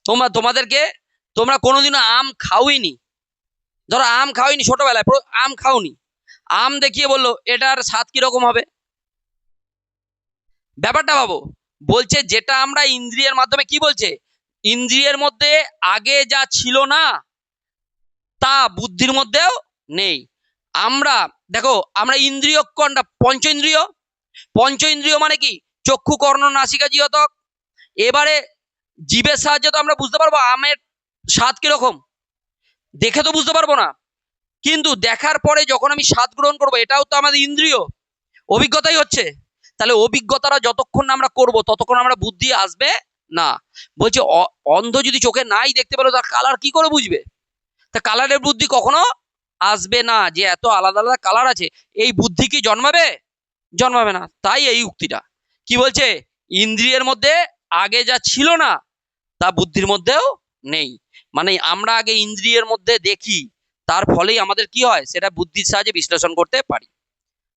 তোমরা তোমাদেরকে তোমরা কোনোদিনও আম খাওইনি, ধরো আম খাওইনি ছোটবেলায়, আম খাওনি, আম দেখিয়ে বললো এটার স্বাদ কিরকম হবে, ব্যাপারটা ভাবো। বলছে যেটা আমরা ইন্দ্রিয়ের মাধ্যমে, কি বলছে, ইন্দ্রিয়ের মধ্যে আগে যা ছিল না তা বুদ্ধির মধ্যেও নেই। আমরা দেখো, আমরা ইন্দ্রিয় কোনটা, পঞ্চ ইন্দ্রিয়, পঞ্চ ইন্দ্রিয় মানে কি, চক্ষু কর্ণ নাসিকা জিহ্বা। এবারে জীবের সাহায্যে তো আমরা বুঝতে পারবো আমের স্বাদ কিরকম, দেখে তো বুঝতে পারবো না, কিন্তু দেখার পরে যখন আমি স্বাদ গ্রহণ করবো, এটাও তো আমাদের ইন্দ্রিয়, অভিজ্ঞতাই হচ্ছে। তাহলে অভিজ্ঞতাটা যতক্ষণ না আমরা করবো ততক্ষণ আমরা বুদ্ধি আসবে না। বলছে অন্ধ যদি চোখে নাই দেখতে পেলো, তার কালার কি করে বুঝবে, তা কালারের বুদ্ধি কখনো আসবে না, যে এত আলাদা আলাদা কালার আছে, এই বুদ্ধি কি জন্মাবে, জন্মাবে না। তাই এই উক্তিটা কি বলছে, ইন্দ্রিয়ের মধ্যে আগে যা ছিল না তা বুদ্ধির মধ্যেও নেই। মানে আমরা আগে ইন্দ্রিয়ের মধ্যে দেখি, তার ফলেই আমাদের কি হয় সেটা বুদ্ধির সাহায্যে বিশ্লেষণ করতে পারি।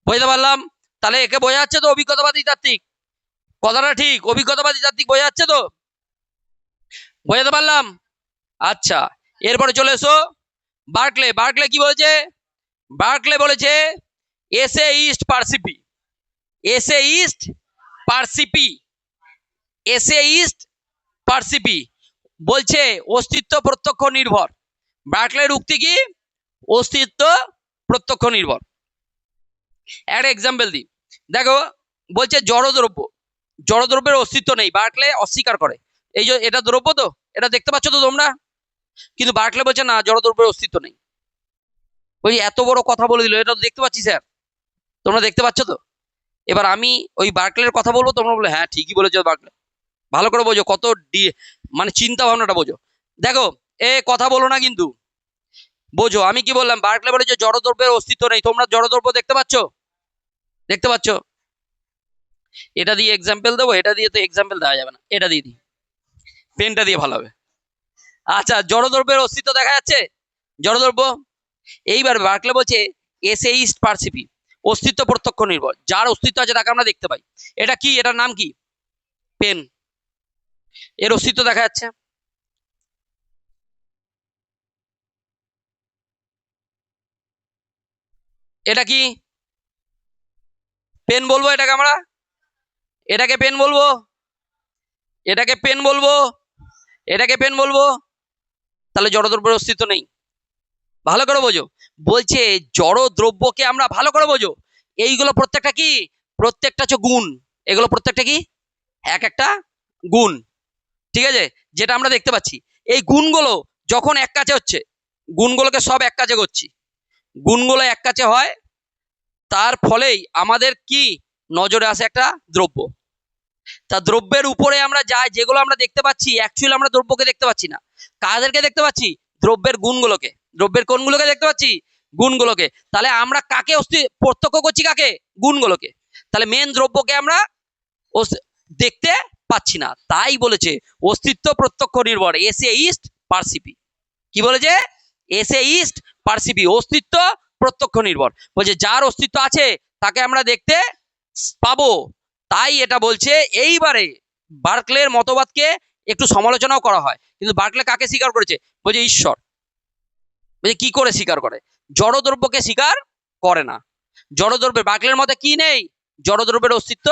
বুঝতে পারলাম? তাহলে একে বোঝা যাচ্ছে তো অভিজ্ঞতাবাদী তাত্ত্বিক, কথাটা ঠিক, অভিজ্ঞতাবাদী তাত্ত্বিক বোঝা যাচ্ছে তো, বোঝাতে পারলাম? আচ্ছা, এরপরে চলে এসো বার্কলে। বার্কলে কি বলেছে, বার্কলে বলেছে এসে ইস্ট পার্সিপি, এসে ইস্ট পার্সিপি, এসে ইস্ট পার্সিপি, বলছে অস্তিত্ব প্রত্যক্ষ নির্ভর। বার্কলের উক্তি কি, অস্তিত্ব প্রত্যক্ষ নির্ভর। একটা এক্সাম্পল দিই, দেখো বলছে জড়দ্রব্য, জড়দ্রব্যের অস্তিত্ব নেই, বার্কলে অস্বীকার করে। এই যে এটা দ্রব্য তো, এটা দেখতে পাচ্ছ তো তোমরা, কিন্তু বার্কলে বলছে না, জড়দ্রব্যের অস্তিত্ব নেই। ওই এত বড় কথা বলে দিল, এটা দেখতে পাচ্ছি স্যার, তোমরা দেখতে পাচ্ছ তো। এবার আমি ওই বার্কলের কথা বলবো, তোমরা বলে হ্যাঁ ঠিকই বলেছো বার্কলে, ভালো করে বোঝো, কত মানে চিন্তা ভাবনাটা বোঝো। দেখো এ কথা বলো না কিন্তু, বোঝো আমি কি বললাম। বার্কলে বলে যে জড়দ্রব্যের অস্তিত্ব নেই, তোমরা জড়দ্রব্য দেখতে পাচ্ছ, দেখতে পাচ্ছ। এটা দিয়ে এক্সাম্পল দেবো, এটা দিয়ে তো এক্সাম্পল দেওয়া যাবে না, এটা দিয়ে দিই, পেনটা দিয়ে ভালো হবে। আচ্ছা, জড়দ্রব্যের অস্তিত্ব দেখা যাচ্ছে, জড়দ্রব্য। এইবার বার্কলে বলছে এসেইস্ট পার্সিপি, অস্তিত্ব প্রত্যক্ষ নির্ভর, যার অস্তিত্ব আছে তাকে আমরা দেখতে পাই। এটা কি, এটার নাম কি, পেন, এর অস্তিত্ব দেখা যাচ্ছে। এটা কি পেন বলবো এটাকে আমরা, এটাকে পেন বলবো, এটাকে পেন বলবো, এটাকে পেন বলবো, তাহলে জড়দ্রব্যের অস্তিত্ব নেই। ভালো করে বোঝো, বলছে জড় দ্রব্যকে আমরা, ভালো করে বোঝো, এইগুলো প্রত্যেকটা কি, প্রত্যেকটা হচ্ছে গুণ, এগুলো প্রত্যেকটা কি, এক একটা গুণ, ঠিক আছে, যেটা আমরা দেখতে পাচ্ছি। এই গুণগুলো যখন এক কাছে হচ্ছে, গুণগুলোকে সব এক কাছে করছি, গুণগুলো এক কাছে হয়, তার ফলেই আমাদের কি নজরে আসে একটা দ্রব্য। তা দ্রব্যের উপরে আমরা যাই, যেগুলো আমরা দেখতে পাচ্ছি, অ্যাকচুয়ালি আমরা দ্রব্যকে দেখতে পাচ্ছি না, কাদেরকে দেখতে পাচ্ছি, দ্রব্যের গুণগুলোকে, দ্রব্যের কোনগুলোকে দেখতে পাচ্ছি, গুণগুলোকে। তাহলে আমরা কাকে প্রত্যক্ষ করছি, কাকে, গুণগুলোকে। তাহলে মেন দ্রব্যকে আমরা দেখতে পাচ্ছি না, তাই বলেছে অস্তিত্ব প্রত্যক্ষ নির্ভর, এসে ইস্ট পার্সিপি। কি বলেছে, এসে ইস্ট পার্সিপি, অস্তিত্ব প্রত্যক্ষ নির্ভর। বলছে যার অস্তিত্ব আছে তাকে আমরা দেখতে পাবো, তাই এটা বলছে। এইবারে বার্কলের মতবাদকে একটু সমালোচনাও করা হয়, কিন্তু বার্কলে কাকে স্বীকার করেছে, বলছে ঈশ্বর। বলছে কি করে স্বীকার করে, জড়দ্রব্যকে স্বীকার করে না। জড়দ্রব্যের, বার্কলের মতে কি নেই, জড়দ্রব্যের অস্তিত্ব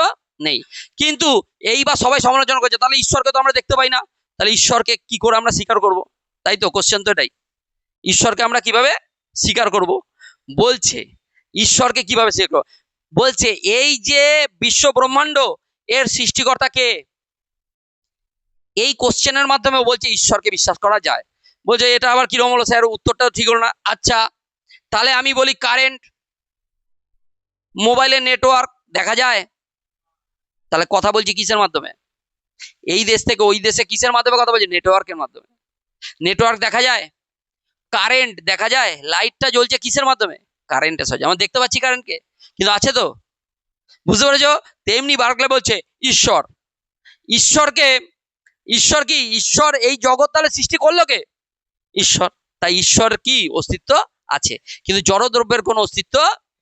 নেই। কিন্তু এইবার সবাই সমালোচনা করছে, তাহলে ঈশ্বরকে তো আমরা দেখতে পাই না, তাহলে ঈশ্বরকে কি করে আমরা স্বীকার করব, তাই তো কোশ্চেন তো এটাই, ঈশ্বরকে আমরা কিভাবে স্বীকার করব। বলছে ঈশ্বরকে কিভাবে স্বীকার, বলছে এই যে বিশ্ব ব্রহ্মাণ্ড, এর সৃষ্টিকর্তা কে, এই কোশ্চেনের মাধ্যমে বলছে ঈশ্বরকে বিশ্বাস করা যায়। বলছে এটা আবার কিরকম হলো স্যার, উত্তরটাও ঠিক হলো না। আচ্ছা তাহলে আমি বলি কারেন্ট, মোবাইলের নেটওয়ার্ক দেখা যায়, তাহলে কথা বলছি কিসের মাধ্যমে, এই দেশ থেকে ওই দেশে কিসের মাধ্যমে কথা বলছি, নেটওয়ার্কের মাধ্যমে। নেটওয়ার্ক দেখা যায়, কারেন্ট দেখা যায়, লাইটটা জ্বলছে কিসের মাধ্যমে, কারেন্টের সাহায্যে, আমরা দেখতে পাচ্ছি কারেন্টকে, কিন্তু আছে তো, বুঝতে পেরেছো। তেমনি বার্কলে বলছে ঈশ্বর, ঈশ্বরকে, ঈশ্বর কি, ঈশ্বর এই জগৎ তাহলে সৃষ্টি করলো কে, ঈশ্বর। তাই ঈশ্বর কি অস্তিত্ব আছে, কিন্তু জড়দ্রব্যের কোনো অস্তিত্ব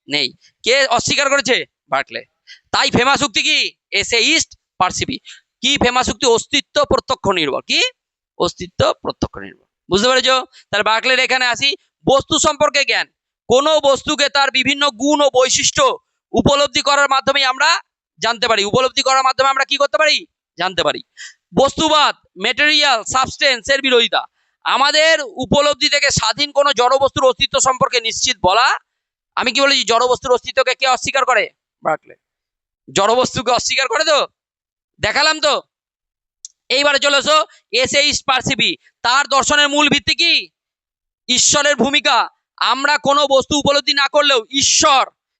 নেই। কে অস্বীকার করেছে, বার্কলে। তাই ফেমাস উক্তি কি, এসে ইস্ট পার্সিপি। কি ফেমাস উক্তি? অস্তিত্ব প্রত্যক্ষ নির্ভর। কি? অস্তিত্ব প্রত্যক্ষ নির্ভর। বুঝতে পেরেছো? তাহলে বার্কলের এখানে আসি, বস্তু সম্পর্কে জ্ঞান। কোন বস্তুকে তার বিভিন্ন গুণ ও বৈশিষ্ট্য উপলব্ধি করার মাধ্যমে আমরা জানতে পারি। উপলব্ধি করার মাধ্যমে আমরা কি করতে পারি? জানতে পারি। বস্তুবাদ, মেটেরিয়াল সাবস্টেন্স এর বিরোধিতা। আমাদের উপলব্ধি থেকে স্বাধীন কোন জড়বস্তুর অস্তিত্ব সম্পর্কে নিশ্চিত বলা। আমি কি বলেছি? জড়বস্তুর অস্তিত্বকে কে অস্বীকার করে? বার্কলে। জড়বস্তুকে অস্বীকার করে তো, দেখালাম তো। এইবারে চলে এসো এসেইস্ট পারসিপি। তার দর্শনের মূল ভিত্তি কি? ঈশ্বরের ভূমিকা। আমরা কোনো বস্তু উপলব্ধি না করলেও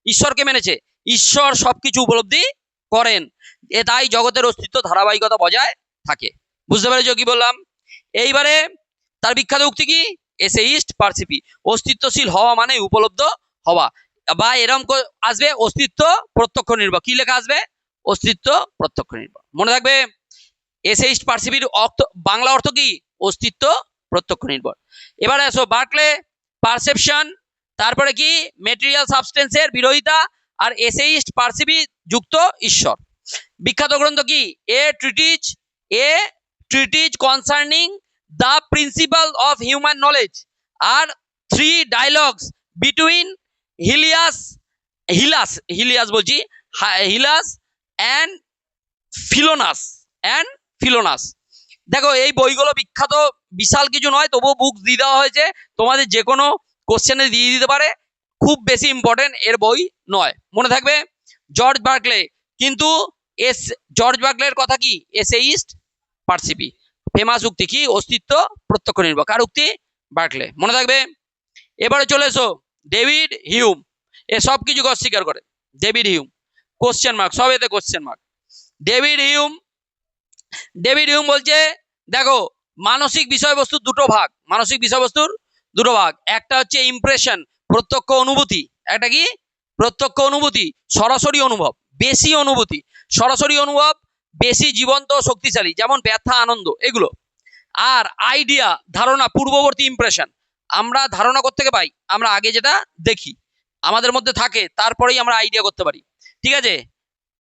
ঈশ্বরকে মেনেছে। ঈশ্বর সবকিছু উপলব্ধি করেন, তাই জগতের অস্তিত্ব ধারাবাহিকতা বজায় থাকে। বুঝতে পেরেছো কি বললাম? এইবারে তার বিখ্যাত উক্তি কি? এসেইস্ট পারসিপি। অস্তিত্বশীল হওয়া মানে উপলব্ধ হওয়া, বা এরকম আসবে অস্তিত্ব প্রত্যক্ষ নির্ভর। কি লেখা আসবে? অস্তিত্ব প্রত্যক্ষ নির্ভর। মনে থাকবে, এসেইস্ট পারসিপির বাংলা অর্থ কি? অস্তিত্ব প্রত্যক্ষ নির্ভর। এবারে আসো বার্কলে পারসেপশন, তারপরে কি? মেটেরিয়াল সাবস্টেন্সের বিরোধিতা, আর এসেইস্ট পারসিপি যুক্ত ঈশ্বর। বিখ্যাত গ্রন্থ কি? A treatise concerning the principle of human knowledge, আর 3 dialogues between Hylas and Philonous. দেখো, এই বইগুলো বিখ্যাত, বিশাল কিছু নয়, তবুও বুক দিয়ে দেওয়া হয়েছে, তোমাদের যে কোনো কোশ্চেনে দিয়ে দিতে পারে। খুব বেশি ইম্পর্টেন্ট এর বই নয়, মনে থাকবে। জর্জ বার্কলে, কিন্তু জর্জ বার্কলের কথা কি? এসেইস্ট পারসিপি। ফেমাস উক্তি কি? অস্তিত্ব প্রত্যক্ষ নির্ভর। কার উক্তি? বার্কলে, মনে থাকবে। এবারে চলে এসো ডেভিড হিউম। এ সব কিছুকে অস্বীকার করে। ডেভিড হিউম, কোশ্চেন মার্ক, সব এতে কোশ্চেন মার্ক। ডেভিড হিউম বলছে, দেখো, মানসিক বিষয়বস্তুর দুটো ভাগ। একটা হচ্ছে ইমপ্রেশন, প্রত্যক্ষ অনুভূতি। একটা কি? প্রত্যক্ষ অনুভূতি, সরাসরি অনুভব, বেশি অনুভূতি। সরাসরি অনুভব বেশি জীবন্ত, শক্তিশালী, যেমন ব্যথা, আনন্দ, এগুলো। আর আইডিয়া, ধারণা, পূর্ববর্তী ইমপ্রেশন। আমরা ধারণা করতে পাই, আমরা আগে যেটা দেখি আমাদের মধ্যে থাকে, তারপরেই আমরা আইডিয়া করতে পারি। ঠিক আছে?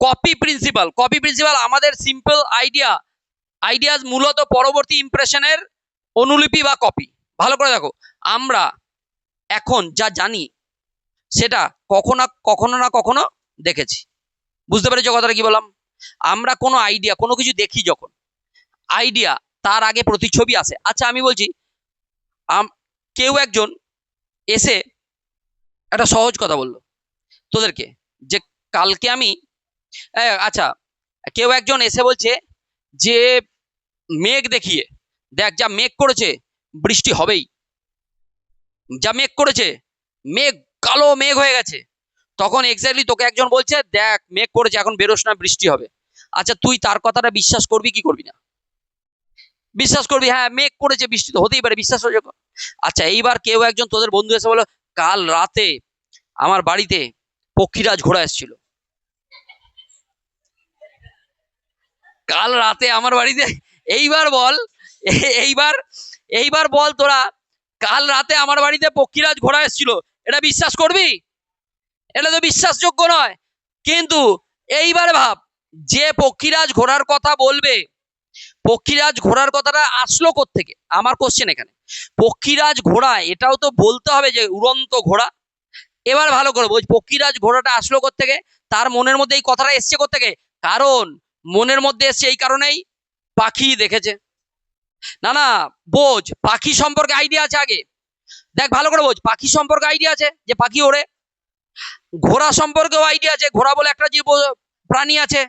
কপি প্রিন্সিপাল, আমাদের সিম্পল আইডিয়াস মূলত পরবর্তী ইমপ্রেশনের অনুলিপি বা কপি। ভালো করে দেখো, আমরা এখন যা জানি সেটা কখনো না কখনো দেখেছি। বুঝতে পেরেছো কথাটা কি বললাম? আমরা কোনো আইডিয়া, কোনো কিছু দেখি, যখন আইডিয়া, তার আগে প্রতিচ্ছবি আসে। আচ্ছা, আমি বলছি, কেউ একজন এসে একটা সহজ কথা বললো তোদেরকে, যে কালকে আমি, আচ্ছা, কেউ একজন এসে বলছে যে মেঘ দেখিয়ে, দেখ যা মেঘ করেছে বৃষ্টি হবেই, যা মেঘ করেছে, মেঘ, কালো মেঘ হয়ে গেছে। তখন এক্স্যাক্টলি তোকে একজন বলছে, দেখ মেঘ করেছে, এখন বেরোস না, বৃষ্টি হবে। আচ্ছা, তুই তার কথাটা বিশ্বাস করবি কি করবি না? বিশ্বাস করবি, হ্যাঁ মেঘ করেছে, বৃষ্টি তো হতেই পারে, বিশ্বাস হয়ে যাবে। আচ্ছা, এইবার কেউ একজন তোদের বন্ধু এসে বলো, কাল রাতে আমার বাড়িতে পক্ষীরাজ ঘোড়া এসেছিল। কাল রাতে আমার বাড়িতে, এইবার বল, এইবার এইবার বল তোরা, কাল রাতে আমার বাড়িতে পক্ষীরাজ ঘোড়া এসেছিল, এটা বিশ্বাস করবি? এটা তো বিশ্বাসযোগ্য নয়। কিন্তু এইবার ভাব, যে পক্ষীরাজ ঘোড়ার কথা বলবে, পক্ষীরাজ ঘোড়ার কথাটা আসলো কোত্থেকে? আমার কোশ্চেন এখানে, পক্ষীরাজ ঘোড়া, এটাও তো বলতে হবে যে উড়ন্ত ঘোড়া। এবার ভালো করে বোঝ, পক্ষীরাজ ঘোড়াটা আসলো কোত্থেকে? তার মনের মধ্যে এই কথাটা এসছে কোত্থেকে? কারণ মনের মধ্যে এসছে এই কারণেই, পাখি দেখেছে। না, বোঝ, পাখি সম্পর্কে আইডিয়া আছে আগে। দেখ ভালো করে বোঝ, পাখি সম্পর্কে আইডিয়া আছে যে পাখি ওড়ে। ঘোড়া সম্পর্কেও আইডিয়া আছে, ঘোড়া বলে একটা জীব প্রাণী আছে।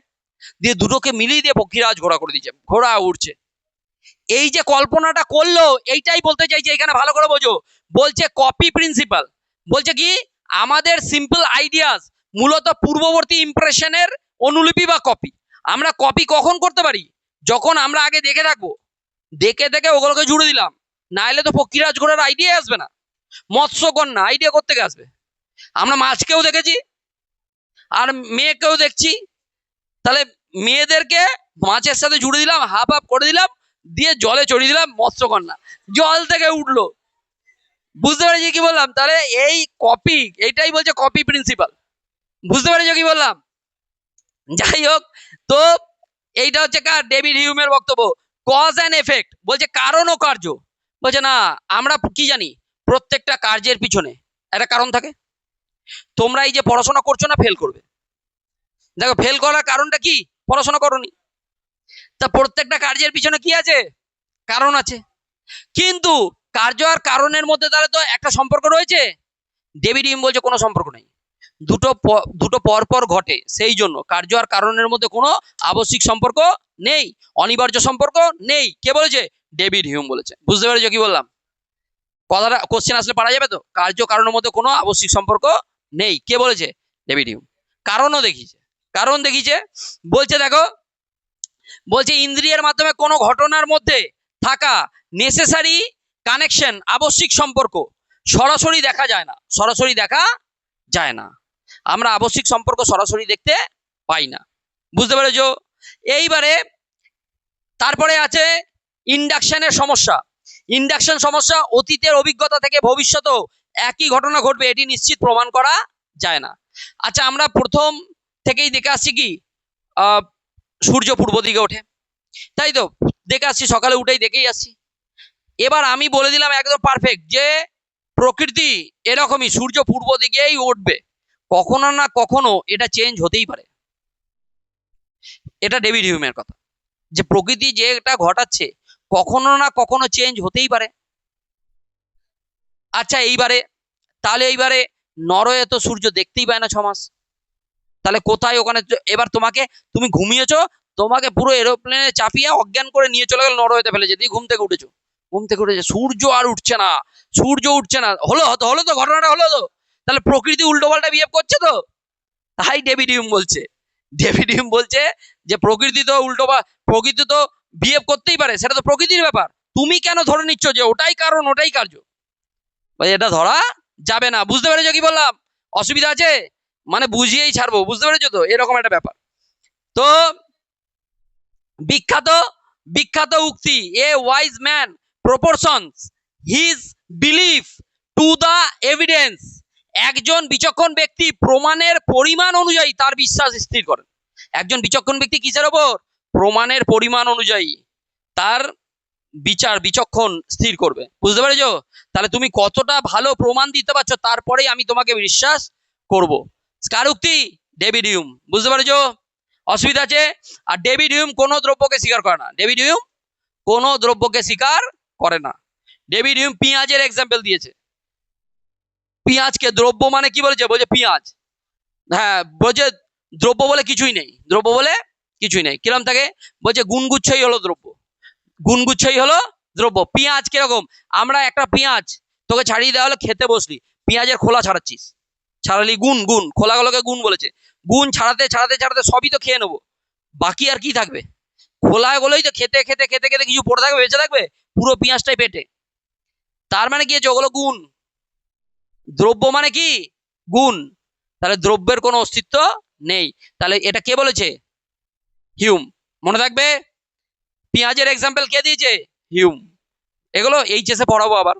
দিয়ে দুটোকে মিলিয়ে দিয়ে পক্ষীরাজ ঘোড়া করে দিচ্ছে, ঘোড়া উড়ছে। এই যে কল্পনাটা করলো, এইটাই বলতে চাইছে এখানে, ভালো করে বোঝো। বলছে কপি প্রিন্সিপাল। বলছে কি? আমাদের সিম্পল আইডিয়াস মূলত পূর্ববর্তী ইমপ্রেশনের অনুলিপি বা কপি। আমরা কপি কখন করতে পারি? যখন আমরা আগে দেখে থাকবো, দেখে ওগুলোকে জুড়ে দিলাম। না এলে তো পক্ষীরাজ ঘোড়ার আইডিয়া আসবে না, মৎস্যকন্যা আইডিয়া করতে আসবে। আমরা মাছকেও দেখেছি আর মেয়েকেও দেখছি, তাহলে মেয়েদেরকে মাছের সাথে জুড়ে দিলাম, হাফ হাফ করে দিলাম, দিয়ে জলে চড়িয়ে দিলাম, মৎস্যকন্যা জল থেকে উঠলো। বুঝতে পেরেছি কি বললাম? তাহলে এই কপি, এইটাই বলছে কপি প্রিন্সিপাল। বুঝতে পেরেছো কি বললাম? যাই হোক, তো এইটা হচ্ছে কার? ডেভিড হিউমের বক্তব্য। কজ অ্যান্ড এফেক্ট বলছে কারণ ও কার্য। বলছে না, আমরা কি জানি প্রত্যেকটা কার্যের পিছনে একটা কারণ থাকে। তোমরা এই যে পড়াশোনা করছো না, ফেল করবে, দেখো ফেল করার কারণটা কি? পড়াশোনা করোনি। তা প্রত্যেকটা কার্যের পিছনে কি আছে? কারণ আছে। কিন্তু কার্য আর কারণের মধ্যে তাহলে তো একটা সম্পর্ক রয়েছে। ডেভিড হিউম বলছে কোনো সম্পর্ক নেই, দুটো পরপর ঘটে, সেই জন্য কার্য আর কারণের মধ্যে কোনো আবশ্যিক সম্পর্ক নেই, অনিবার্য সম্পর্ক নেই। কে বলেছে? ডেভিড হিউম বলেছে। বুঝতে পেরেছো কি বললাম? কথাটা কোশ্চেন আসলে পারা যাবে তো? কার্য কারণের মধ্যে কোনো আবশ্যিক সম্পর্ক নেই, কে বলেছে? David Hume. কারণও দেখিয়েছে, কারণ দেখিয়েছে। বলছে দেখো, বলছে ইন্দ্রিয়ের মাধ্যমে কোনো ঘটনার মধ্যে থাকা নেসেসারি কানেকশন, আবশ্যিক সম্পর্ক সরাসরি দেখা যায় না, সরাসরি দেখা যায় না। আমরা আবশ্যিক সম্পর্ক সরাসরি দেখতে পাই না। বুঝতে পেরেছো? এইবারে তারপরে আছে ইন্ডাকশনের সমস্যা। ইন্ডাকশন সমস্যা, অতীতের অভিজ্ঞতা থেকে ভবিষ্যতেও একই ঘটনা ঘটবে এটি নিশ্চিত প্রমাণ করা যায় না। আচ্ছা, আমরা প্রথম থেকেই দেখে আসছি কি সূর্য পূর্ব দিকে ওঠে, তাই তো? দেখে আসছি, সকালে উঠেই দেখেই আসছি। এবার আমি বলে দিলাম একদম পারফেক্ট যে প্রকৃতি এরকমই, সূর্য পূর্ব দিকেই উঠবে, কখনো না কখনো এটা চেঞ্জ হতেই পারে। এটা ডেভিড হিউমের কথা, যে প্রকৃতি যেটা ঘটাচ্ছে কখনো না কখনো চেঞ্জ হতেই পারে। আচ্ছা, এইবারে নরওয়ে তো সূর্য দেখতেই পায় না 6 মাস, তাহলে কোথায় ওখানে? এবার তুমি ঘুমিয়েছো, তোমাকে পুরো এরোপ্লেনে চাপিয়ে অজ্ঞান করে নিয়ে চলে গেল নরওয়েতে ফেলেছে, দিয়ে ঘুম থেকে উঠেছো, সূর্য আর উঠছে না, সূর্য উঠছে না, হলো তো ঘটনাটা হলো তো, তাহলে প্রকৃতি উল্টো পাল্টা বিহেভ করছে তো। তাই ডেভিড হিউম বলছে যে প্রকৃতি তো বিহেভ করতেই পারে, সেটা তো প্রকৃতির ব্যাপার, তুমি কেন ধরে নিচ্ছ যে ওটাই কারণ ওটাই কার্য? এটা ধরা যাবে না। বুঝতে পেরেছো কি বললাম? অসুবিধা আছে? মানে বুঝিয়েই ছাড়বো, বুঝতে পেরেছো তো? এরকম একটা ব্যাপার। তো বিখ্যাত বিখ্যাত উক্তি, a wise man proportions his belief to the evidence. একজন বিচক্ষণ ব্যক্তি প্রমাণের পরিমাণ অনুযায়ী তার বিশ্বাস স্থির করেন। একজন বিচক্ষণ ব্যক্তি কিসের ওপর? প্রমাণের পরিমাণ অনুযায়ী তার বিচক্ষণ স্থির করবে। বুঝতে পেরেছো? তাহলে তুমি কতটা ভালো প্রমাণ দিতে পারছো, তারপরেই আমি তোমাকে বিশ্বাস করব। কার উক্তি? David Hume. বুঝতে পেরেছো? অসুবিধা আছে? আর ডেভিড হিউম কোনো দ্রব্যকে স্বীকার করে না। ডেভিড হিউম কোনো দ্রব্যকে স্বীকার করে না। ডেভিড হিউম পেঁয়াজের এক্সাম্পল দিয়েছে। পেঁয়াজকে দ্রব্য মানে কি বলেছে? বলছে পেঁয়াজ, হ্যাঁ বলছে দ্রব্য বলে কিছুই নেই, দ্রব্য বলে কিছুই নেই। কিরম থাকে? বলছে গুণগুচ্ছই হলো দ্রব্য, গুণগুচ্ছই হলো দ্রব্য। পেঁয়াজ কিরকম? আমরা একটা পেঁয়াজ তোকে ছাড়িয়ে দেওয়া হলো, খেতে বসলি, পেঁয়াজের খোলা ছাড়াচ্ছিস, ছাড়ালি গুণ খোলাগুলোকে গুণ বলেছে, গুণ ছাড়াতে ছাড়াতে ছাড়াতে সবই তো খেয়ে নেবো, বাকি আর কি থাকবে? খোলাগুলোই তো খেতে খেতে খেতে খেতে কিছু পড়ে থাকবে, বেঁচে থাকবে পুরো পেঁয়াজটাই পেটে। তার মানে কি? ওগুলো গুণ। দ্রব্য মানে কি? গুণ। তাহলে দ্রব্যের কোনো অস্তিত্ব নেই। তাহলে এটা কে বলেছে? হিউম। মনে থাকবে, পেঁয়াজের এক্সাম্পল কে দিয়েছে? হিউম। এগুলো এইচএসে পড়াবো আবার।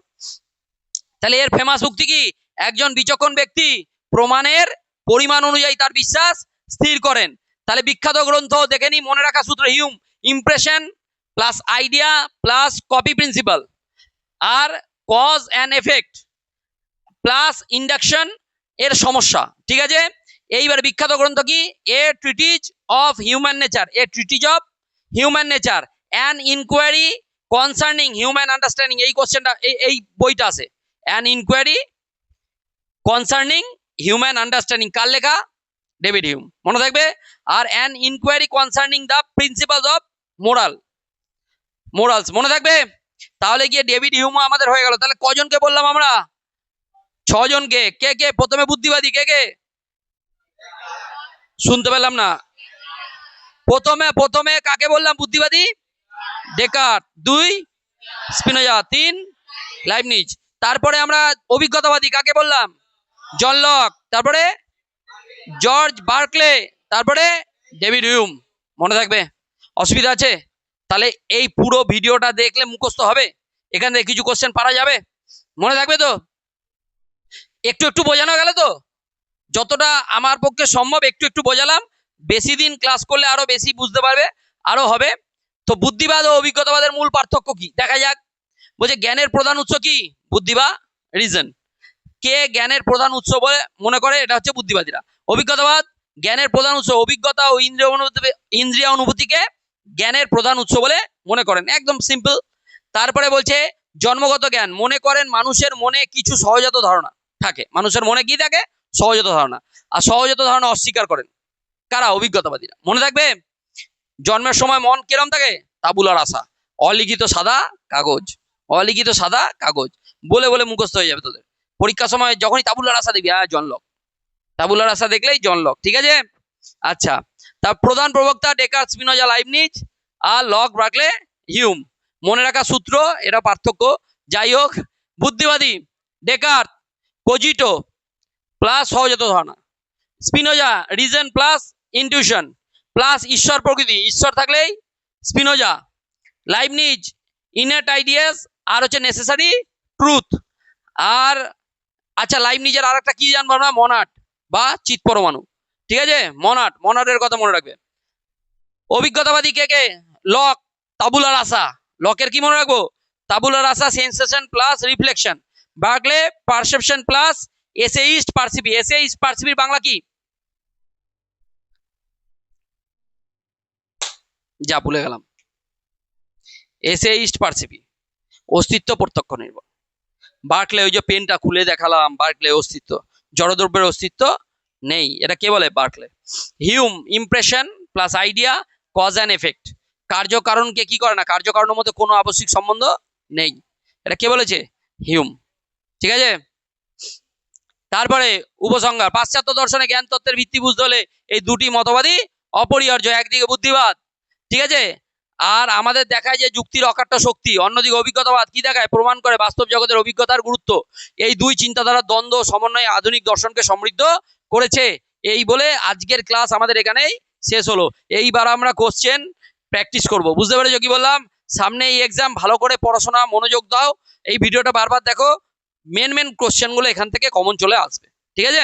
তাহলে এর ফেমাস উক্তি কি? একজন বিচক্ষণ ব্যক্তি প্রমাণের পরিমাণ অনুযায়ী তার বিশ্বাস স্থির করেন। তাহলে বিখ্যাত গ্রন্থ দেখে নি, মনে রাখা সূত্র, Hume impression plus idea plus copy principle, আর cause and effect plus induction এর সমস্যা। ঠিক আছে? এইবার বিখ্যাত গ্রন্থ কি? A treatise of human nature, a treatise of human nature, an inquiry concerning human understanding. এই কোশ্চেনটা এই বইটা আছে, an inquiry concerning human understanding. কার লেখা? David Hume. মনে থাকবে। আর an inquiry concerning the principles of morals মনে থাকবে। তাহলে গিয়ে ডেভিড হিউম আমাদের হয়ে গেল। তাহলে কজনকে বললাম আমরা? 6 জনকে। কে কে? প্রথমে বুদ্ধিবাদী, কে কে? শুনতে পেলাম না। প্রথমে কাকে বললাম বুদ্ধিবাদী? ডেকার্ট। 2 স্পিনোজা। 3 লাইবনিজ। তারপরে আমরা অভিজ্ঞতাবাদী কাকে বললাম? John Locke. তারপরে জর্জ বার্কলে। তারপরে ডেভিড হিউম। মনে থাকবে? অসুবিধা আছে? তাহলে এই পুরো ভিডিওটা দেখলে মুখস্থ হবে, এখান থেকে কিছু কোশ্চেন পারা যাবে, মনে থাকবে তো? একটু একটু বোঝানো গেল তো? যতটা আমার পক্ষে সম্ভব একটু একটু বোঝালাম। বেশি দিন ক্লাস করলে আরো বেশি বুঝতে পারবে। আরো হবে। তো বুদ্ধিবাদ ও অভিজ্ঞতাবাদের মূল পার্থক্য কি দেখা যাক। বলছে জ্ঞানের প্রধান উৎস কি? বুদ্ধি বা রিজন। কে জ্ঞানের প্রধান উৎস বলে মনে করে? এটা হচ্ছে বুদ্ধিবাদীরা। অভিজ্ঞতাবাদ জ্ঞানের প্রধান উৎস, অভিজ্ঞতা ও ইন্দ্রিয় অনুভূতিকে জ্ঞানের প্রধান উৎস বলে মনে করেন, একদম সিম্পল। তারপরে বলছে জন্মগত জ্ঞান, মনে করেন মানুষের মনে কিছু সহজাত ধারণা থাকে। মানুষের মনে কি থাকে? সহজাত ধারণা। আর সহজাত ধারণা অস্বীকার করেন কারা? অভিজ্ঞতাবাদীরা। মনে থাকবে, জন্মের সময় মন কিরম থাকে? তাবুলার আশা, অলিখিত সাদা কাগজ। অলিখিত সাদা কাগজ বলে বলে মুখস্থ হয়ে যাবে তোদের। পরীক্ষার সময় যখনই তাবুলার আশা দেখবি, হ্যাঁ জন লক, তাবুলার আশা দেখলেই জন লক, ঠিক আছে। আচ্ছা, তার প্রধান প্রবক্তা ডেকার্ট, স্পিনোজা, লাইবনিজ আর লক, বার্কলে, হিউম। মনে রাখা সূত্র, এটা পার্থক্য। যাই হোক, বুদ্ধিবাদী ডেকার্ট, কোজিটো প্লাস সহজাত ধারণা, Spinoza reason plus intuition plus ঈশ্বর প্রকৃতি, ঈশ্বর থাকলেই Spinoza, Leibniz innate ideas are হচ্ছে নেসেসারি ট্রুথ। আর আচ্ছা, লাইবনিজের আর একটা কি জানবো আমরা? মনাড বা চিৎ পরমাণু, ঠিক আছে। মনাডের কথা মনে রাখবে। অভিজ্ঞতাবাদী কে কে? লক, তাবুলার আশা। লকের কি মনে রাখবো? তাবুলার আশা sensation plus reflection. Berkeley perception plus এসেইস্ট পারসিপি। এসেইস্ট পারসিপির বাংলা কি? যা ভুলে গেলাম। এসেইস্ট পারসিপি, অস্তিত্ব প্রত্যক্ষ নির্ভর। বার্কলে, ওই যে পেনটা খুলে দেখালাম, বার্কলে অস্তিত্ব, জড়দ্রব্যের অস্তিত্ব নেই, এটা কে বলে? Berkeley. Hume impression plus idea, cause and effect. কার্যকারণকে কি করে না? কার্যকারণের মধ্যে কোনো আবশ্যিক সম্বন্ধ নেই, এটা কে বলেছে? হিউম, ঠিক আছে। তারপরে উপসংহার, পাশ্চাত্য দর্শনে জ্ঞান তত্ত্বের ভিত্তি বুঝতে হলে এই দুটি মতবাদই অপরিহার্য। একদিকে বুদ্ধিবাদ, ঠিক আছে, আর আমাদের দেখায় যে যুক্তির অকাট্য শক্তি। অন্যদিকে অভিজ্ঞতাবাদ কি দেখায়? প্রমাণ করে বাস্তব জগতের অভিজ্ঞতার গুরুত্ব। এই দুই চিন্তাধারার দ্বন্দ্ব সমন্বয়ে আধুনিক দর্শনকে সমৃদ্ধ করেছে। এই বলে আজকের ক্লাস আমাদের এখানেই শেষ হলো। এইবার আমরা কোশ্চেন প্র্যাকটিস করব। বুঝতে পেরেছো কি বললাম? সামনে এই এক্সাম, ভালো করে পড়াশোনা মনোযোগ দাও, এই ভিডিওটা বারবার দেখো, মেন কোশ্চেনগুলো এখান থেকে কমন চলে আসবে, ঠিক আছে।